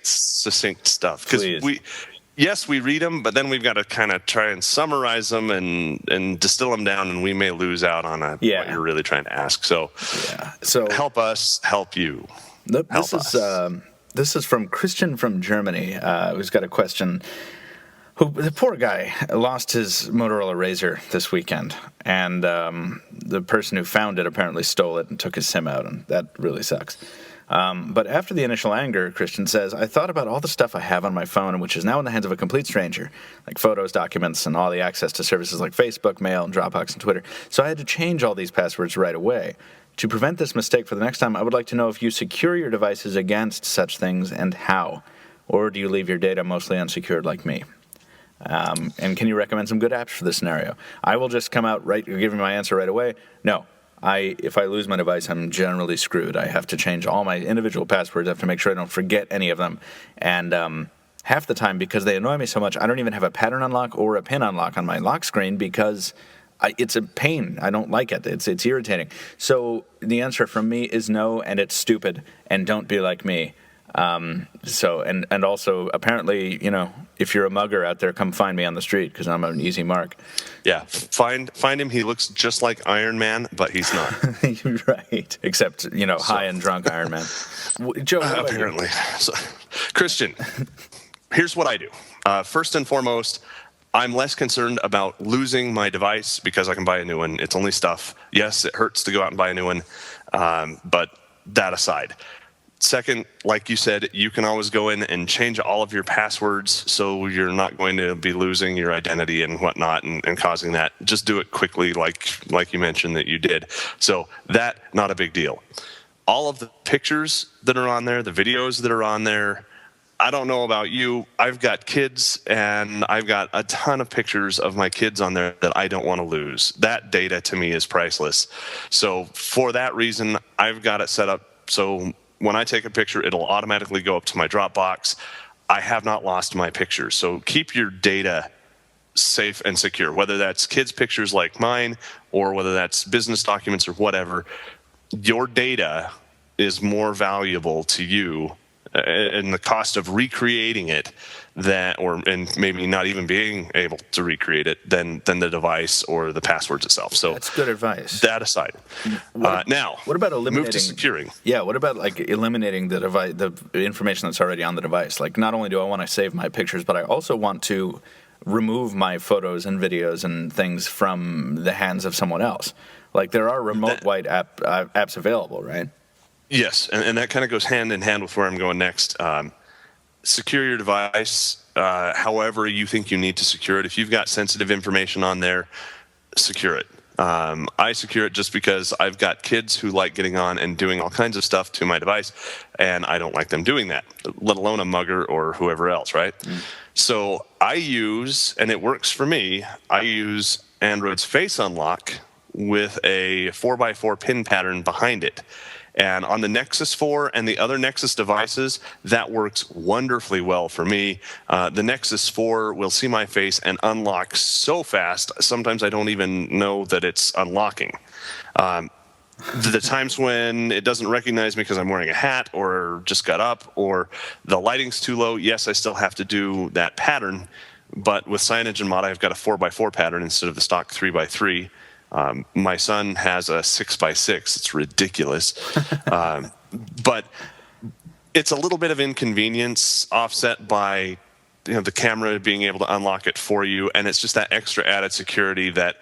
Speaker 4: Succinct stuff. Because we read them, but then we've got to kind of try and summarize them and distill them down, and we may lose out on what you're really trying to ask. So help us help you.
Speaker 2: This is from Christian from Germany, who's got a question. The poor guy lost his Motorola Razr this weekend, and the person who found it apparently stole it and took his SIM out, and that really sucks. But after the initial anger, Christian says, I thought about all the stuff I have on my phone, which is now in the hands of a complete stranger, like photos, documents, and all the access to services like Facebook, Mail, and Dropbox, and Twitter. So I had to change all these passwords right away. To prevent this mistake for the next time, I would like to know if you secure your devices against such things and how. Or do you leave your data mostly unsecured like me? And can you recommend some good apps for this scenario? I will just come out give you my answer right away. No. If I lose my device, I'm generally screwed. I have to change all my individual passwords. I have to make sure I don't forget any of them. And half the time, because they annoy me so much, I don't even have a pattern unlock or a pin unlock on my lock screen because it's a pain. I don't like it. It's irritating. So the answer from me is no, and it's stupid, and don't be like me. And also, apparently, if you're a mugger out there, come find me on the street because I'm an easy mark.
Speaker 4: Yeah, find him. He looks just like Iron Man, but he's not.
Speaker 2: Right. Except, high and drunk Iron Man. Joe,
Speaker 4: apparently. So, Christian, here's what I do. First and foremost, I'm less concerned about losing my device because I can buy a new one. It's only stuff. Yes, it hurts to go out and buy a new one, but that aside. Second, like you said, you can always go in and change all of your passwords so you're not going to be losing your identity and whatnot and causing that. Just do it quickly like you mentioned that you did. So that, not a big deal. All of the pictures that are on there, the videos that are on there, I don't know about you. I've got kids, and I've got a ton of pictures of my kids on there that I don't want to lose. That data to me is priceless. So for that reason, I've got it set up so when I take a picture, it'll automatically go up to my Dropbox. I have not lost my pictures. So keep your data safe and secure, whether that's kids' pictures like mine or whether that's business documents or whatever. Your data is more valuable to you and the cost of recreating it and maybe not even being able to recreate it than the device or the passwords itself. So
Speaker 2: that's good advice.
Speaker 4: That aside, now
Speaker 2: what about eliminating?
Speaker 4: Move to securing.
Speaker 2: Yeah. What about eliminating the device, the information that's already on the device? Like, not only do I want to save my pictures, but I also want to remove my photos and videos and things from the hands of someone else. Like, there are remote white apps available, right?
Speaker 4: Yes, and that kind of goes hand in hand with where I'm going next. Secure your device however you think you need to secure it. If you've got sensitive information on there, secure it. I secure it just because I've got kids who like getting on and doing all kinds of stuff to my device, and I don't like them doing that, let alone a mugger or whoever else, right? So I use, and it works for me, I use Android's Face Unlock with a 4x4 pin pattern behind it. And on the Nexus 4 and the other Nexus devices, that works wonderfully well for me. The Nexus 4 will see my face and unlock so fast, sometimes I don't even know that it's unlocking. The times when it doesn't recognize me because I'm wearing a hat or just got up or the lighting's too low, yes, I still have to do that pattern. But with CyanogenMod, Mod, I've got a 4x4 pattern instead of the stock 3x3. My son has a 6x6. It's ridiculous. But it's a little bit of inconvenience offset by the camera being able to unlock it for you, and it's just that extra added security that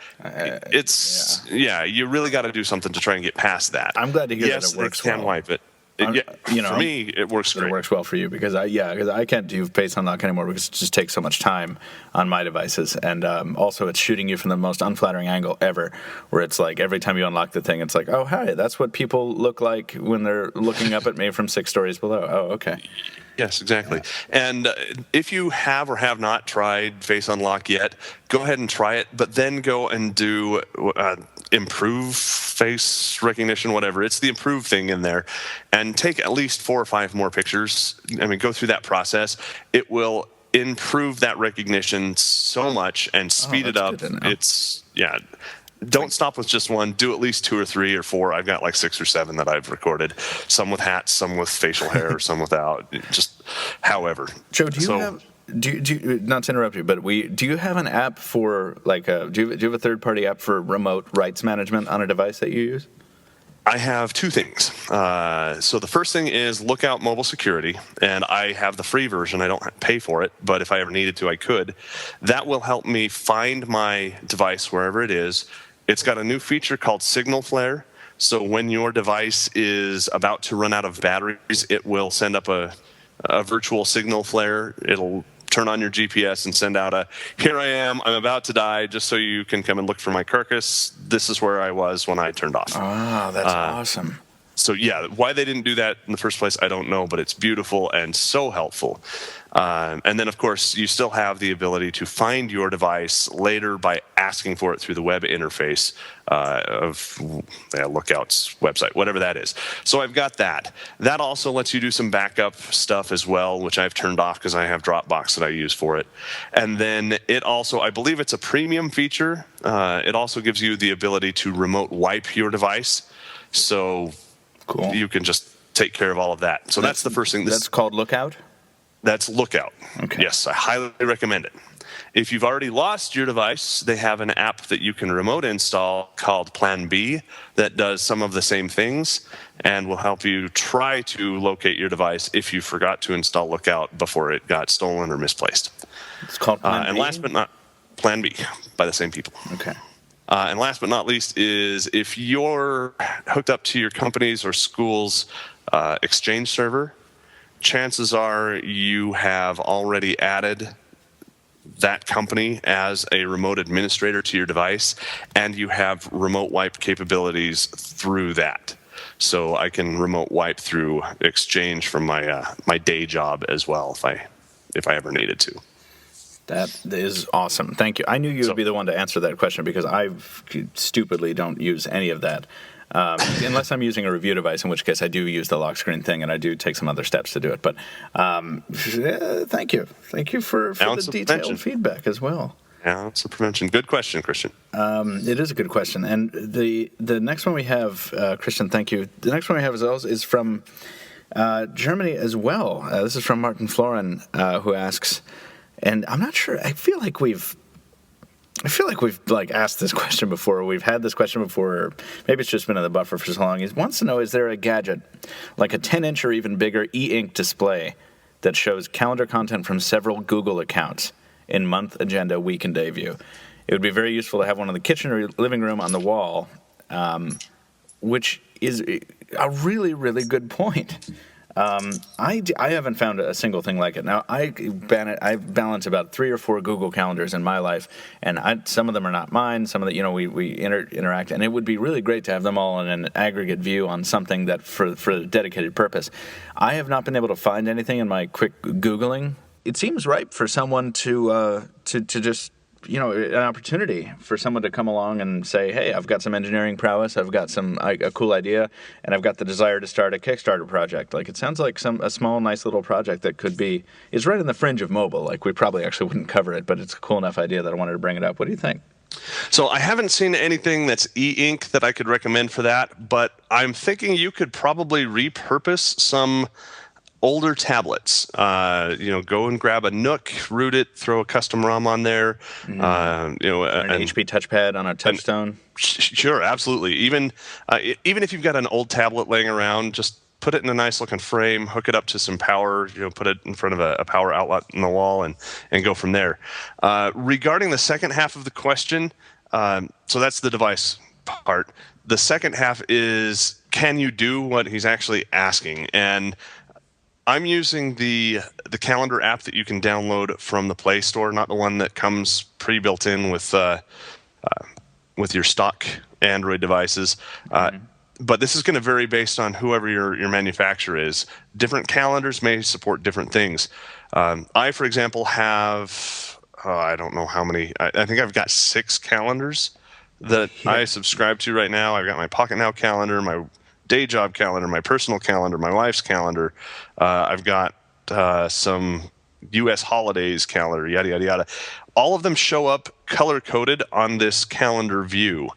Speaker 4: you really got to do something to try and get past that.
Speaker 2: I'm glad to hear that it works well.
Speaker 4: Wipe it. For me, it works great.
Speaker 2: It works well for you because I can't do Face Unlock anymore because it just takes so much time on my devices, and also it's shooting you from the most unflattering angle ever, where it's like every time you unlock the thing, it's like, oh hi, that's what people look like when they're looking up at me from 6 stories below. Oh, okay.
Speaker 4: Yes, exactly. Yeah. And if you have or have not tried Face Unlock yet, go ahead and try it, but then go and do improve face recognition, whatever. It's the improve thing in there, and take at least 4 or 5 more pictures. I mean, go through that process. It will improve that recognition so much and speed it up. Don't stop with just one. Do at least 2 or 3 or 4. I've got like 6 or 7 that I've recorded. Some with hats, some with facial hair, some without. Just however.
Speaker 2: Joe, do you have? Do you, not to interrupt you, but do you have an app for do you have a third-party app for remote rights management on a device that you use?
Speaker 4: I have 2 things. So the first thing is Lookout Mobile Security, and I have the free version. I don't pay for it, but if I ever needed to, I could. That will help me find my device wherever it is. It's got a new feature called Signal Flare. So when your device is about to run out of batteries, it will send up a virtual signal flare. It'll turn on your GPS and send out here I am, I'm about to die, just so you can come and look for my carcass. This is where I was when I turned off.
Speaker 2: Oh, that's awesome.
Speaker 4: So why they didn't do that in the first place, I don't know, but it's beautiful and so helpful. And then, of course, you still have the ability to find your device later by asking for it through the web interface of Lookout's website, whatever that is. So I've got that. That also lets you do some backup stuff as well, which I've turned off because I have Dropbox that I use for it. And then it also, I believe it's a premium feature. It also gives you the ability to remote wipe your device. So cool. You can just take care of all of that. So that's the first thing.
Speaker 2: That's called Lookout?
Speaker 4: That's Lookout.
Speaker 2: Okay.
Speaker 4: Yes, I highly recommend it. If you've already lost your device, they have an app that you can remote install called Plan B that does some of the same things and will help you try to locate your device if you forgot to install Lookout before it got stolen or misplaced.
Speaker 2: It's called Plan B?
Speaker 4: And last but not Plan B by the same people.
Speaker 2: Okay.
Speaker 4: And last but not least is if you're hooked up to your company's or school's Exchange server, chances are you have already added that company as a remote administrator to your device, and you have remote wipe capabilities through that. So I can remote wipe through Exchange from my day job as well if I ever needed to.
Speaker 2: That is awesome. Thank you. I knew you would be the one to answer that question because I stupidly don't use any of that. Unless I'm using a review device, in which case I do use the lock screen thing, and I do take some other steps to do it. But thank you. Thank you for the detailed feedback as well.
Speaker 4: Yeah, it's a prevention. Good question, Christian.
Speaker 2: It is a good question. And the next one we have, Christian, thank you. The next one we have is from Germany as well. This is from Martin Florin, who asks, and I'm not sure, I feel like we've asked this question before, or we've had this question before, or maybe it's just been in the buffer for so long. He wants to know, is there a gadget, like a 10-inch or even bigger e-ink display that shows calendar content from several Google accounts in month, agenda, week, and day view? It would be very useful to have one in the kitchen or living room on the wall, which is a really, really good point. I haven't found a single thing like it. Now, I balance about 3 or 4 Google calendars in my life, and some of them are not mine. Some of the, we interact, and it would be really great to have them all in an aggregate view on something that for a dedicated purpose. I have not been able to find anything in my quick Googling it seems ripe for someone to just, an opportunity for someone to come along and say, hey, I've got some engineering prowess, I've got a cool idea, and I've got the desire to start a Kickstarter project. Like, it sounds like a small, nice little project that is right in the fringe of mobile. Like, we probably actually wouldn't cover it, but it's a cool enough idea that I wanted to bring it up. What do you think?
Speaker 4: So I haven't seen anything that's e-ink that I could recommend for that, but I'm thinking you could probably repurpose some older tablets. Go and grab a Nook, root it, throw a custom ROM on there.
Speaker 2: An HP touchpad on a touchstone.
Speaker 4: Sure, absolutely. Even if you've got an old tablet laying around, just put it in a nice looking frame, hook it up to some power, put it in front of a power outlet in the wall, and go from there. Regarding the second half of the question, so that's the device part. The second half is, can you do what he's actually asking? And I'm using the calendar app that you can download from the Play Store, not the one that comes pre-built in with your stock Android devices. But this is going to vary based on whoever your manufacturer is. Different calendars may support different things. I, for example, have I don't know how many. I think I've got 6 calendars that I subscribe to right now. I've got my Pocketnow calendar, my day job calendar, my personal calendar, my wife's calendar. I've got some U.S. holidays calendar, yada, yada, yada. All of them show up color-coded on this calendar view.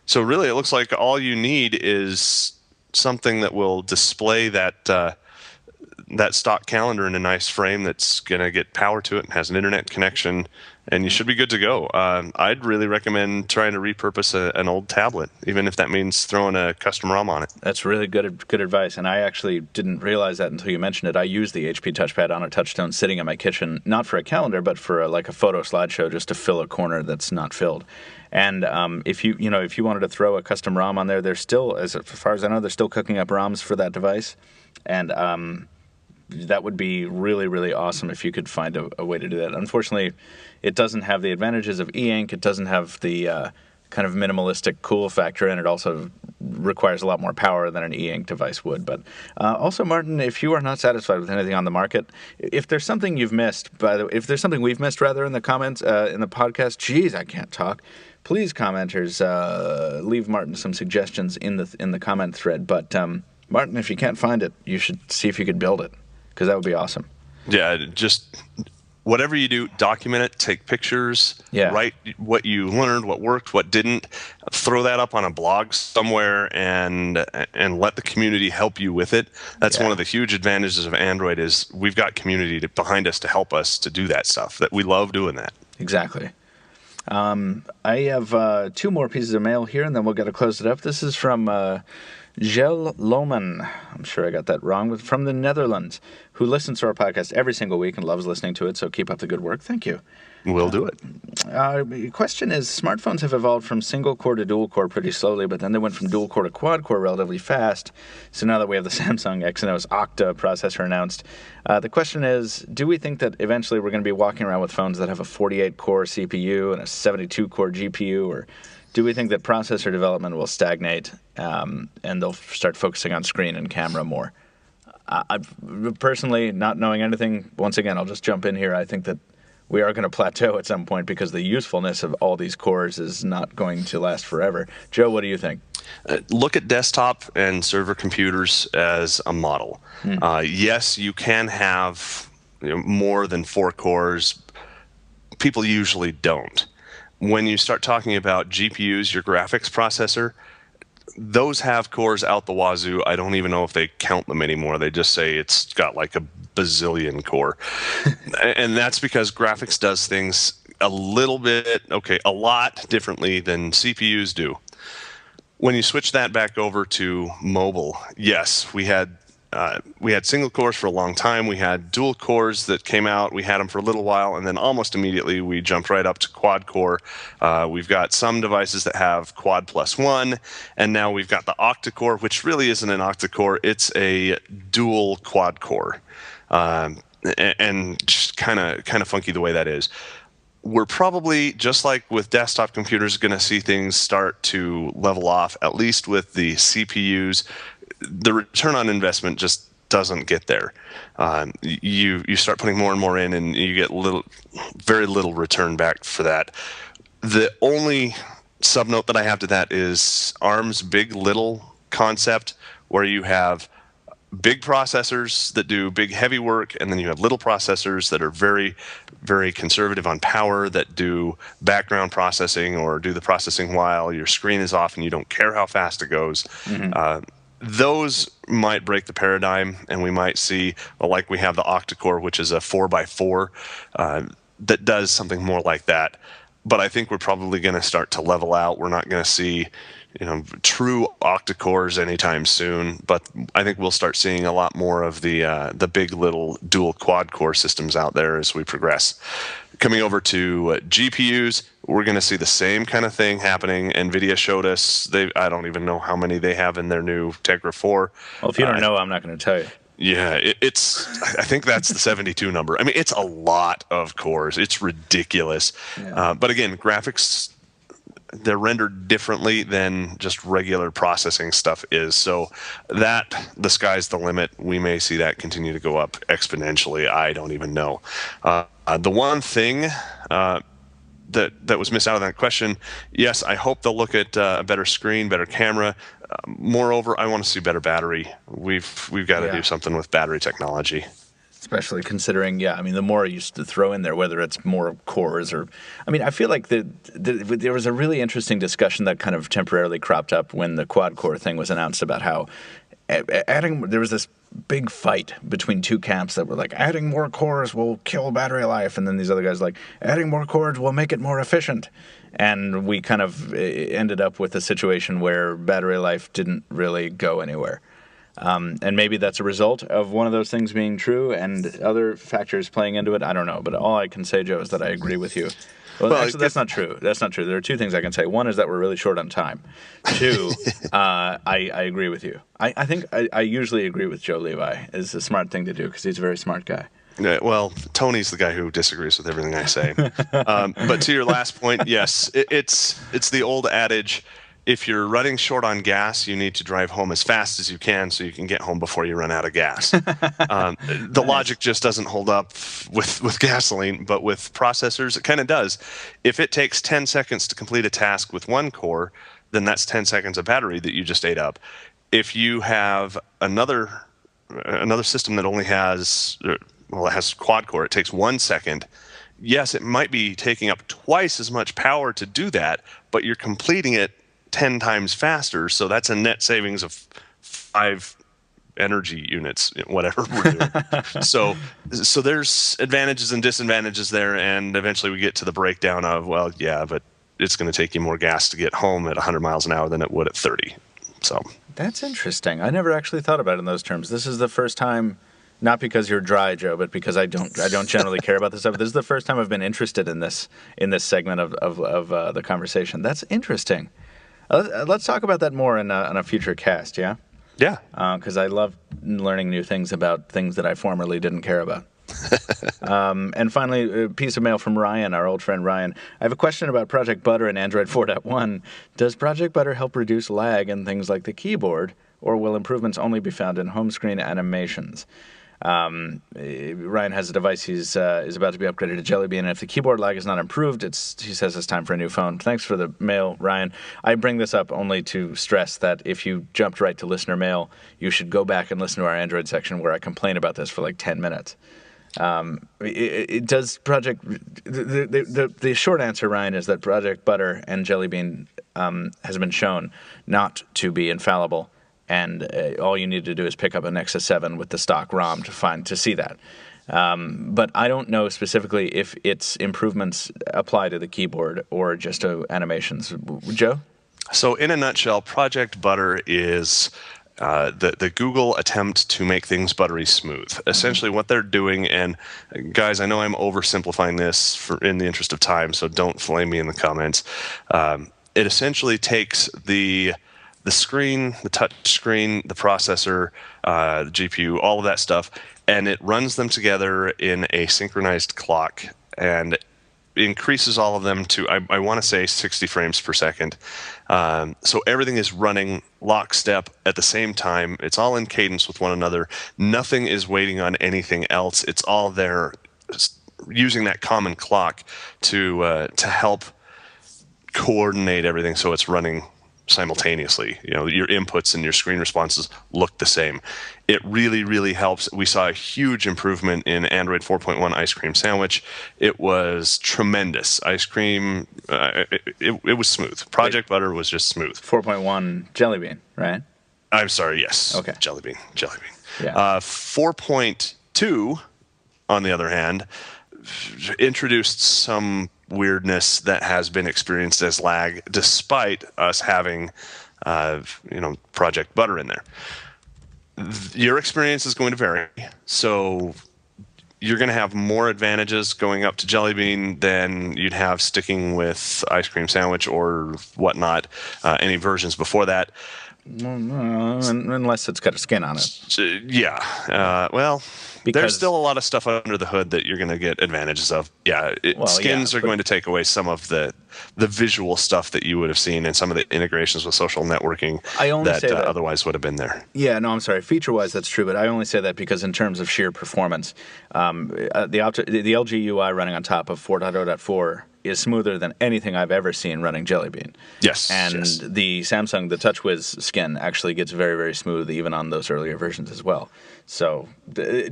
Speaker 4: So really, it looks like all you need is something that will display that stock calendar in a nice frame that's going to get power to it and has an internet connection, and you should be good to go. I'd really recommend trying to repurpose an old tablet, even if that means throwing a custom ROM on it.
Speaker 2: That's really good advice, and I actually didn't realize that until you mentioned it. I use the HP touchpad on a touchstone sitting in my kitchen, not for a calendar, but for a photo slideshow, just to fill a corner that's not filled. And if you wanted to throw a custom ROM on there, they're still, as far as I know, they're still cooking up ROMs for that device, and that would be really, really awesome if you could find a way to do that. Unfortunately, it doesn't have the advantages of e-ink. It doesn't have the kind of minimalistic cool factor, and it also requires a lot more power than an e-ink device would. But also, Martin, if you are not satisfied with anything on the market, if there's something you've missed, if there's something we've missed rather in the comments in the podcast, geez, I can't talk. Please, commenters, leave Martin some suggestions in the comment thread. But Martin, if you can't find it, you should see if you could build it, because that would be awesome.
Speaker 4: Yeah, just whatever you do, document it, take pictures, write what you learned, what worked, what didn't, throw that up on a blog somewhere, and let the community help you with it. That's one of the huge advantages of Android, is we've got community behind us to help us to do that stuff. That we love doing that.
Speaker 2: Exactly. I have 2 more pieces of mail here, and then we'll get to close it up. This is from Gel Loman, I'm sure I got that wrong, but from the Netherlands, who listens to our podcast every single week and loves listening to it, so keep up the good work. Thank you.
Speaker 4: We'll do it.
Speaker 2: The question is, smartphones have evolved from single-core to dual-core pretty slowly, but then they went from dual-core to quad-core relatively fast. So now that we have the Samsung Exynos Octa processor announced, the question is, do we think that eventually we're going to be walking around with phones that have a 48-core CPU and a 72-core GPU, or do we think that processor development will stagnate and they'll start focusing on screen and camera more? Personally, not knowing anything, once again, I'll just jump in here. I think that we are going to plateau at some point because the usefulness of all these cores is not going to last forever. Joe, what do you think?
Speaker 4: Look at desktop and server computers as a model. Yes, you can have more than 4 cores. People usually don't. When you start talking about GPUs, your graphics processor, those have cores out the wazoo. I don't even know if they count them anymore. They just say it's got like a bazillion core. And that's because graphics does things a lot differently than CPUs do. When you switch that back over to mobile, yes, we had single cores for a long time. We had dual cores that came out. We had them for a little while, and then almost immediately we jumped right up to quad core. We've got some devices that have quad plus 1, and now we've got the octa-core, which really isn't an octa-core. It's a dual quad core, and just kind of funky the way that is. We're probably, just like with desktop computers, going to see things start to level off, at least with the CPUs. The return on investment just doesn't get there. You start putting more and more in, and you get very little return back for that. The only subnote that I have to that is ARM's big little concept, where you have big processors that do big heavy work, and then you have little processors that are very, very conservative on power, that do background processing or do the processing while your screen is off and you don't care how fast it goes. Those might break the paradigm, and we might see, like we have the octa-core, which is a 4x4 that does something more like that. But I think we're probably going to start to level out. We're not going to see true octa-cores anytime soon, but I think we'll start seeing a lot more of the big little dual quad-core systems out there as we progress. Coming over to GPUs, we're going to see the same kind of thing happening. NVIDIA showed us, I don't even know how many they have in their new Tegra 4.
Speaker 2: Well, if you don't know, I'm not going to tell you.
Speaker 4: Yeah, I think that's the 72 number. I mean, it's a lot of cores. It's ridiculous. Yeah. But again, graphics, they're rendered differently than just regular processing stuff is. So the sky's the limit. We may see that continue to go up exponentially. I don't even know. The one thing that was missed out of that question, yes, I hope they'll look at a better screen, better camera. Moreover, I want to see better battery. We've got to do something with battery technology.
Speaker 2: Especially considering, the more you used to throw in there, whether it's more cores or... I feel like there was a really interesting discussion that kind of temporarily cropped up when the quad-core thing was announced about how there was this big fight between two camps that were like, adding more cores will kill battery life, and then these other guys like, adding more cores will make it more efficient. And we kind of ended up with a situation where battery life didn't really go anywhere. And maybe that's a result of one of those things being true and other factors playing into it. I don't know. But all I can say, Joe, is that I agree with you. Well, actually, that's not true. That's not true. There are two things I can say. One is that we're really short on time. Two, I agree with you. I think I usually agree with Joe Levi. It's a smart thing to do because he's a very smart guy.
Speaker 4: Yeah, well, Tony's the guy who disagrees with everything I say. But to your last point, yes, it's the old adage, if you're running short on gas, you need to drive home as fast as you can so you can get home before you run out of gas. The logic just doesn't hold up with gasoline, but with processors, it kind of does. If it takes 10 seconds to complete a task with one core, then that's 10 seconds of battery that you just ate up. If you have another system that only has... Well, it has quad core. It takes 1 second. Yes, it might be taking up twice as much power to do that, but you're completing it 10 times faster. So that's a net savings of 5 energy units, whatever we're doing. So there's advantages and disadvantages there, and eventually we get to the breakdown of, well, yeah, but it's going to take you more gas to get home at 100 miles an hour than it would at 30. So
Speaker 2: that's interesting. I never actually thought about it in those terms. This is the first time. Not because you're dry, Joe, but because I don't generally care about this stuff. This is the first time I've been interested in this segment of the conversation. That's interesting. Let's talk about that more in a future cast, yeah?
Speaker 4: Yeah.
Speaker 2: Because I love learning new things about things that I formerly didn't care about. And finally, a piece of mail from Ryan, our old friend Ryan. I have a question about Project Butter and Android 4.1. Does Project Butter help reduce lag in things like the keyboard, or will improvements only be found in home screen animations? Ryan has a device he's is about to be upgraded to Jelly Bean, and if the keyboard lag is not improved, he says it's time for a new phone. Thanks for the mail, Ryan. I bring this up only to stress that if you jumped right to listener mail, you should go back and listen to our Android section where I complain about this for like 10 minutes. The short answer, Ryan, is that Project Butter and Jelly Bean has been shown not to be infallible. And all you need to do is pick up a Nexus 7 with the stock ROM to see that. But I don't know specifically if its improvements apply to the keyboard or just to animations. Joe?
Speaker 4: So in a nutshell, Project Butter is the Google attempt to make things buttery smooth. Essentially what they're doing, and guys, I know I'm oversimplifying this in the interest of time, so don't flame me in the comments. It essentially takes the screen, the touch screen, the processor, the GPU, all of that stuff, and it runs them together in a synchronized clock. And increases all of them to, I want to say, 60 frames per second. So everything is running lockstep at the same time. It's all in cadence with one another. Nothing is waiting on anything else. It's all there using that common clock to help coordinate everything so it's running simultaneously. Your inputs and your screen responses look the same. It really, really helps. We saw a huge improvement in Android 4.1 Ice Cream Sandwich. It was tremendous. Ice Cream, it was smooth. Project Butter was just smooth.
Speaker 2: 4.1 Jelly Bean, right?
Speaker 4: I'm sorry, yes.
Speaker 2: Okay.
Speaker 4: Jelly Bean.
Speaker 2: Yeah.
Speaker 4: 4.2, on the other hand, introduced some weirdness that has been experienced as lag, despite us having, Project Butter in there. Your experience is going to vary, so you're going to have more advantages going up to Jelly Bean than you'd have sticking with Ice Cream Sandwich or whatnot, any versions before that.
Speaker 2: Unless it's got a skin on it.
Speaker 4: Because there's still a lot of stuff under the hood that you're going to get advantages of. Skins are going to take away some of the visual stuff that you would have seen and some of the integrations with social networking that otherwise would have been there.
Speaker 2: Yeah, no, I'm sorry. Feature-wise, that's true, but I only say that because in terms of sheer performance, the LG UI running on top of 4.0.4 is smoother than anything I've ever seen running Jelly Bean.
Speaker 4: Yes.
Speaker 2: And the Samsung, the TouchWiz skin actually gets very, very smooth even on those earlier versions as well. So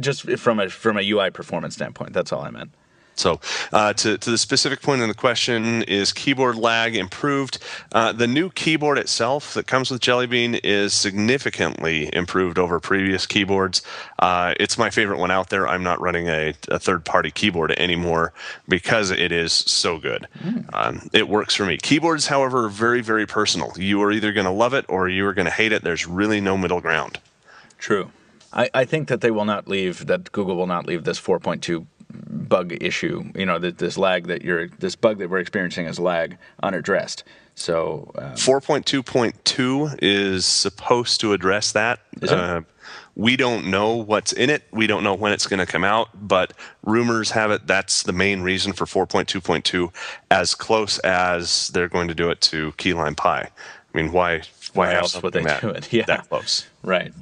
Speaker 2: just from a UI performance standpoint, that's all I meant.
Speaker 4: So to the specific point in the question, is keyboard lag improved? The new keyboard itself that comes with Jelly Bean is significantly improved over previous keyboards. It's my favorite one out there. I'm not running a third-party keyboard anymore because it is so good. It works for me. Keyboards, however, are very, very personal. You are either going to love it or you are going to hate it. There's really no middle ground.
Speaker 2: True. I think that Google will not leave this 4.2 bug issue, this bug that we're experiencing as lag unaddressed. So
Speaker 4: 4.2.2 is supposed to address that.
Speaker 2: Is it?
Speaker 4: We don't know what's in it. We don't know when it's going to come out, but rumors have it that's the main reason for 4.2.2, as close as they're going to do it to Keyline Pi. I mean, why
Speaker 2: else would they do it? Yeah.
Speaker 4: That close?
Speaker 2: Right.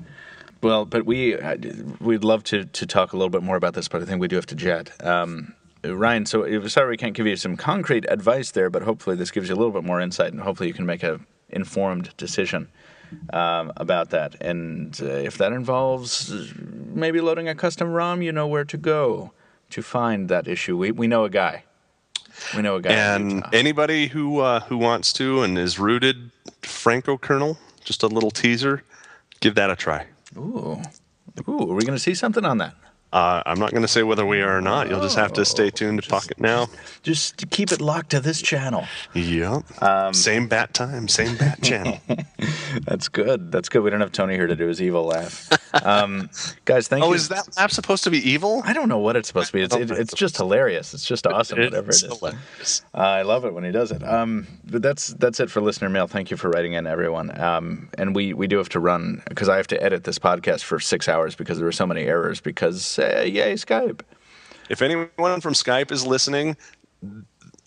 Speaker 2: Well, but we'd love to talk a little bit more about this, but I think we do have to jet. Ryan, so sorry we can't give you some concrete advice there, but hopefully this gives you a little bit more insight, and hopefully you can make an informed decision about that. And if that involves maybe loading a custom ROM, you know where to go to find that issue. We know a guy.
Speaker 4: And anybody who wants to and is rooted Franco kernel, just a little teaser, give that a try.
Speaker 2: Ooh, are we going to see something on that?
Speaker 4: I'm not going to say whether we are or not. You'll just have to stay tuned to Pocketnow.
Speaker 2: Just keep it locked to this channel.
Speaker 4: Yep. Same bat time, same bat channel.
Speaker 2: That's good. We don't have Tony here to do his evil laugh. Guys, thank you.
Speaker 4: Oh, is that laugh supposed to be evil?
Speaker 2: I don't know what it's supposed to be. It's just hilarious. It's just awesome, whatever it is.
Speaker 4: Hilarious.
Speaker 2: I love it when he does it. But that's it for listener mail. Thank you for writing in, everyone. And we do have to run, because I have to edit this podcast for 6 hours because there were so many errors, because yay, Skype.
Speaker 4: If anyone from Skype is listening,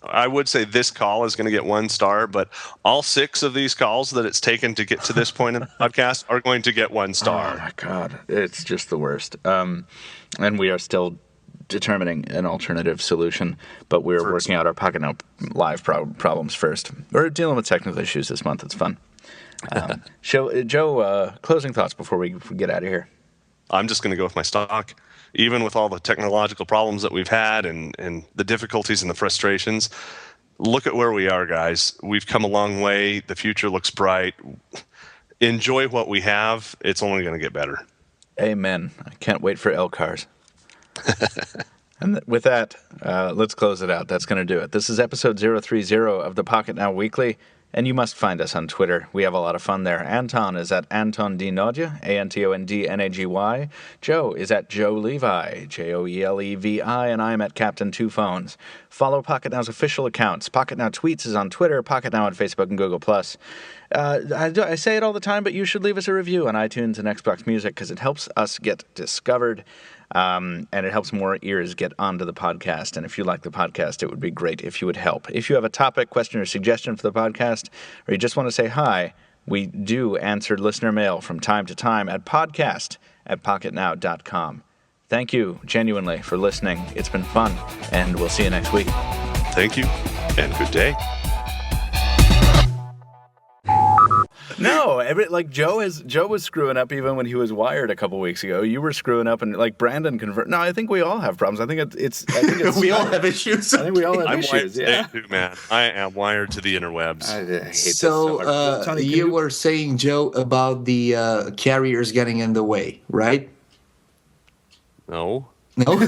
Speaker 4: I would say this call is going to get 1 star, but all 6 of these calls that it's taken to get to this point in the podcast are going to get 1 star.
Speaker 2: Oh, my God. It's just the worst. And we are still determining an alternative solution, but we're working out our Pocketnow Live problems first. We're dealing with technical issues this month. It's fun. Joe, closing thoughts before we get out of here.
Speaker 4: I'm just going to go with my stock. Even with all the technological problems that we've had and the difficulties and the frustrations, look at where we are, guys. We've come a long way. The future looks bright. Enjoy what we have. It's only going to get better.
Speaker 2: Amen. I can't wait for L cars. And with that, let's close it out. That's going to do it. This is episode 030 of the Pocketnow Weekly. And you must find us on Twitter. We have a lot of fun there. Anton is at Anton D Nagy, ANTONDNAGY. Joe is at Joe Levi, JOELEVI, and I am at Captain Two Phones. Follow Pocketnow's official accounts. Pocketnow Tweets is on Twitter, Pocketnow on Facebook and Google+. I say it all the time, but you should leave us a review on iTunes and Xbox Music because it helps us get discovered. and it helps more ears get onto the podcast. And if you like the podcast, it would be great if you would help. If you have a topic, question, or suggestion for the podcast, or you just want to say hi, we do answer listener mail from time to time at podcast@pocketnow.com. Thank you, genuinely, for listening. It's been fun, and we'll see you next week.
Speaker 4: Thank you, and good day.
Speaker 2: No, Joe was screwing up even when he was wired a couple weeks ago. You were screwing up, and Brandon convert. No, I think we all have problems. I think it's
Speaker 3: we all have issues.
Speaker 2: I think we all have
Speaker 4: I'm
Speaker 2: issues.
Speaker 4: wired
Speaker 2: Yeah,
Speaker 4: today too, man. I am wired to the interwebs.
Speaker 2: I hate this
Speaker 3: So
Speaker 2: much. Tony,
Speaker 3: you were saying, Joe, about the carriers getting in the way, right?
Speaker 4: No.
Speaker 3: No.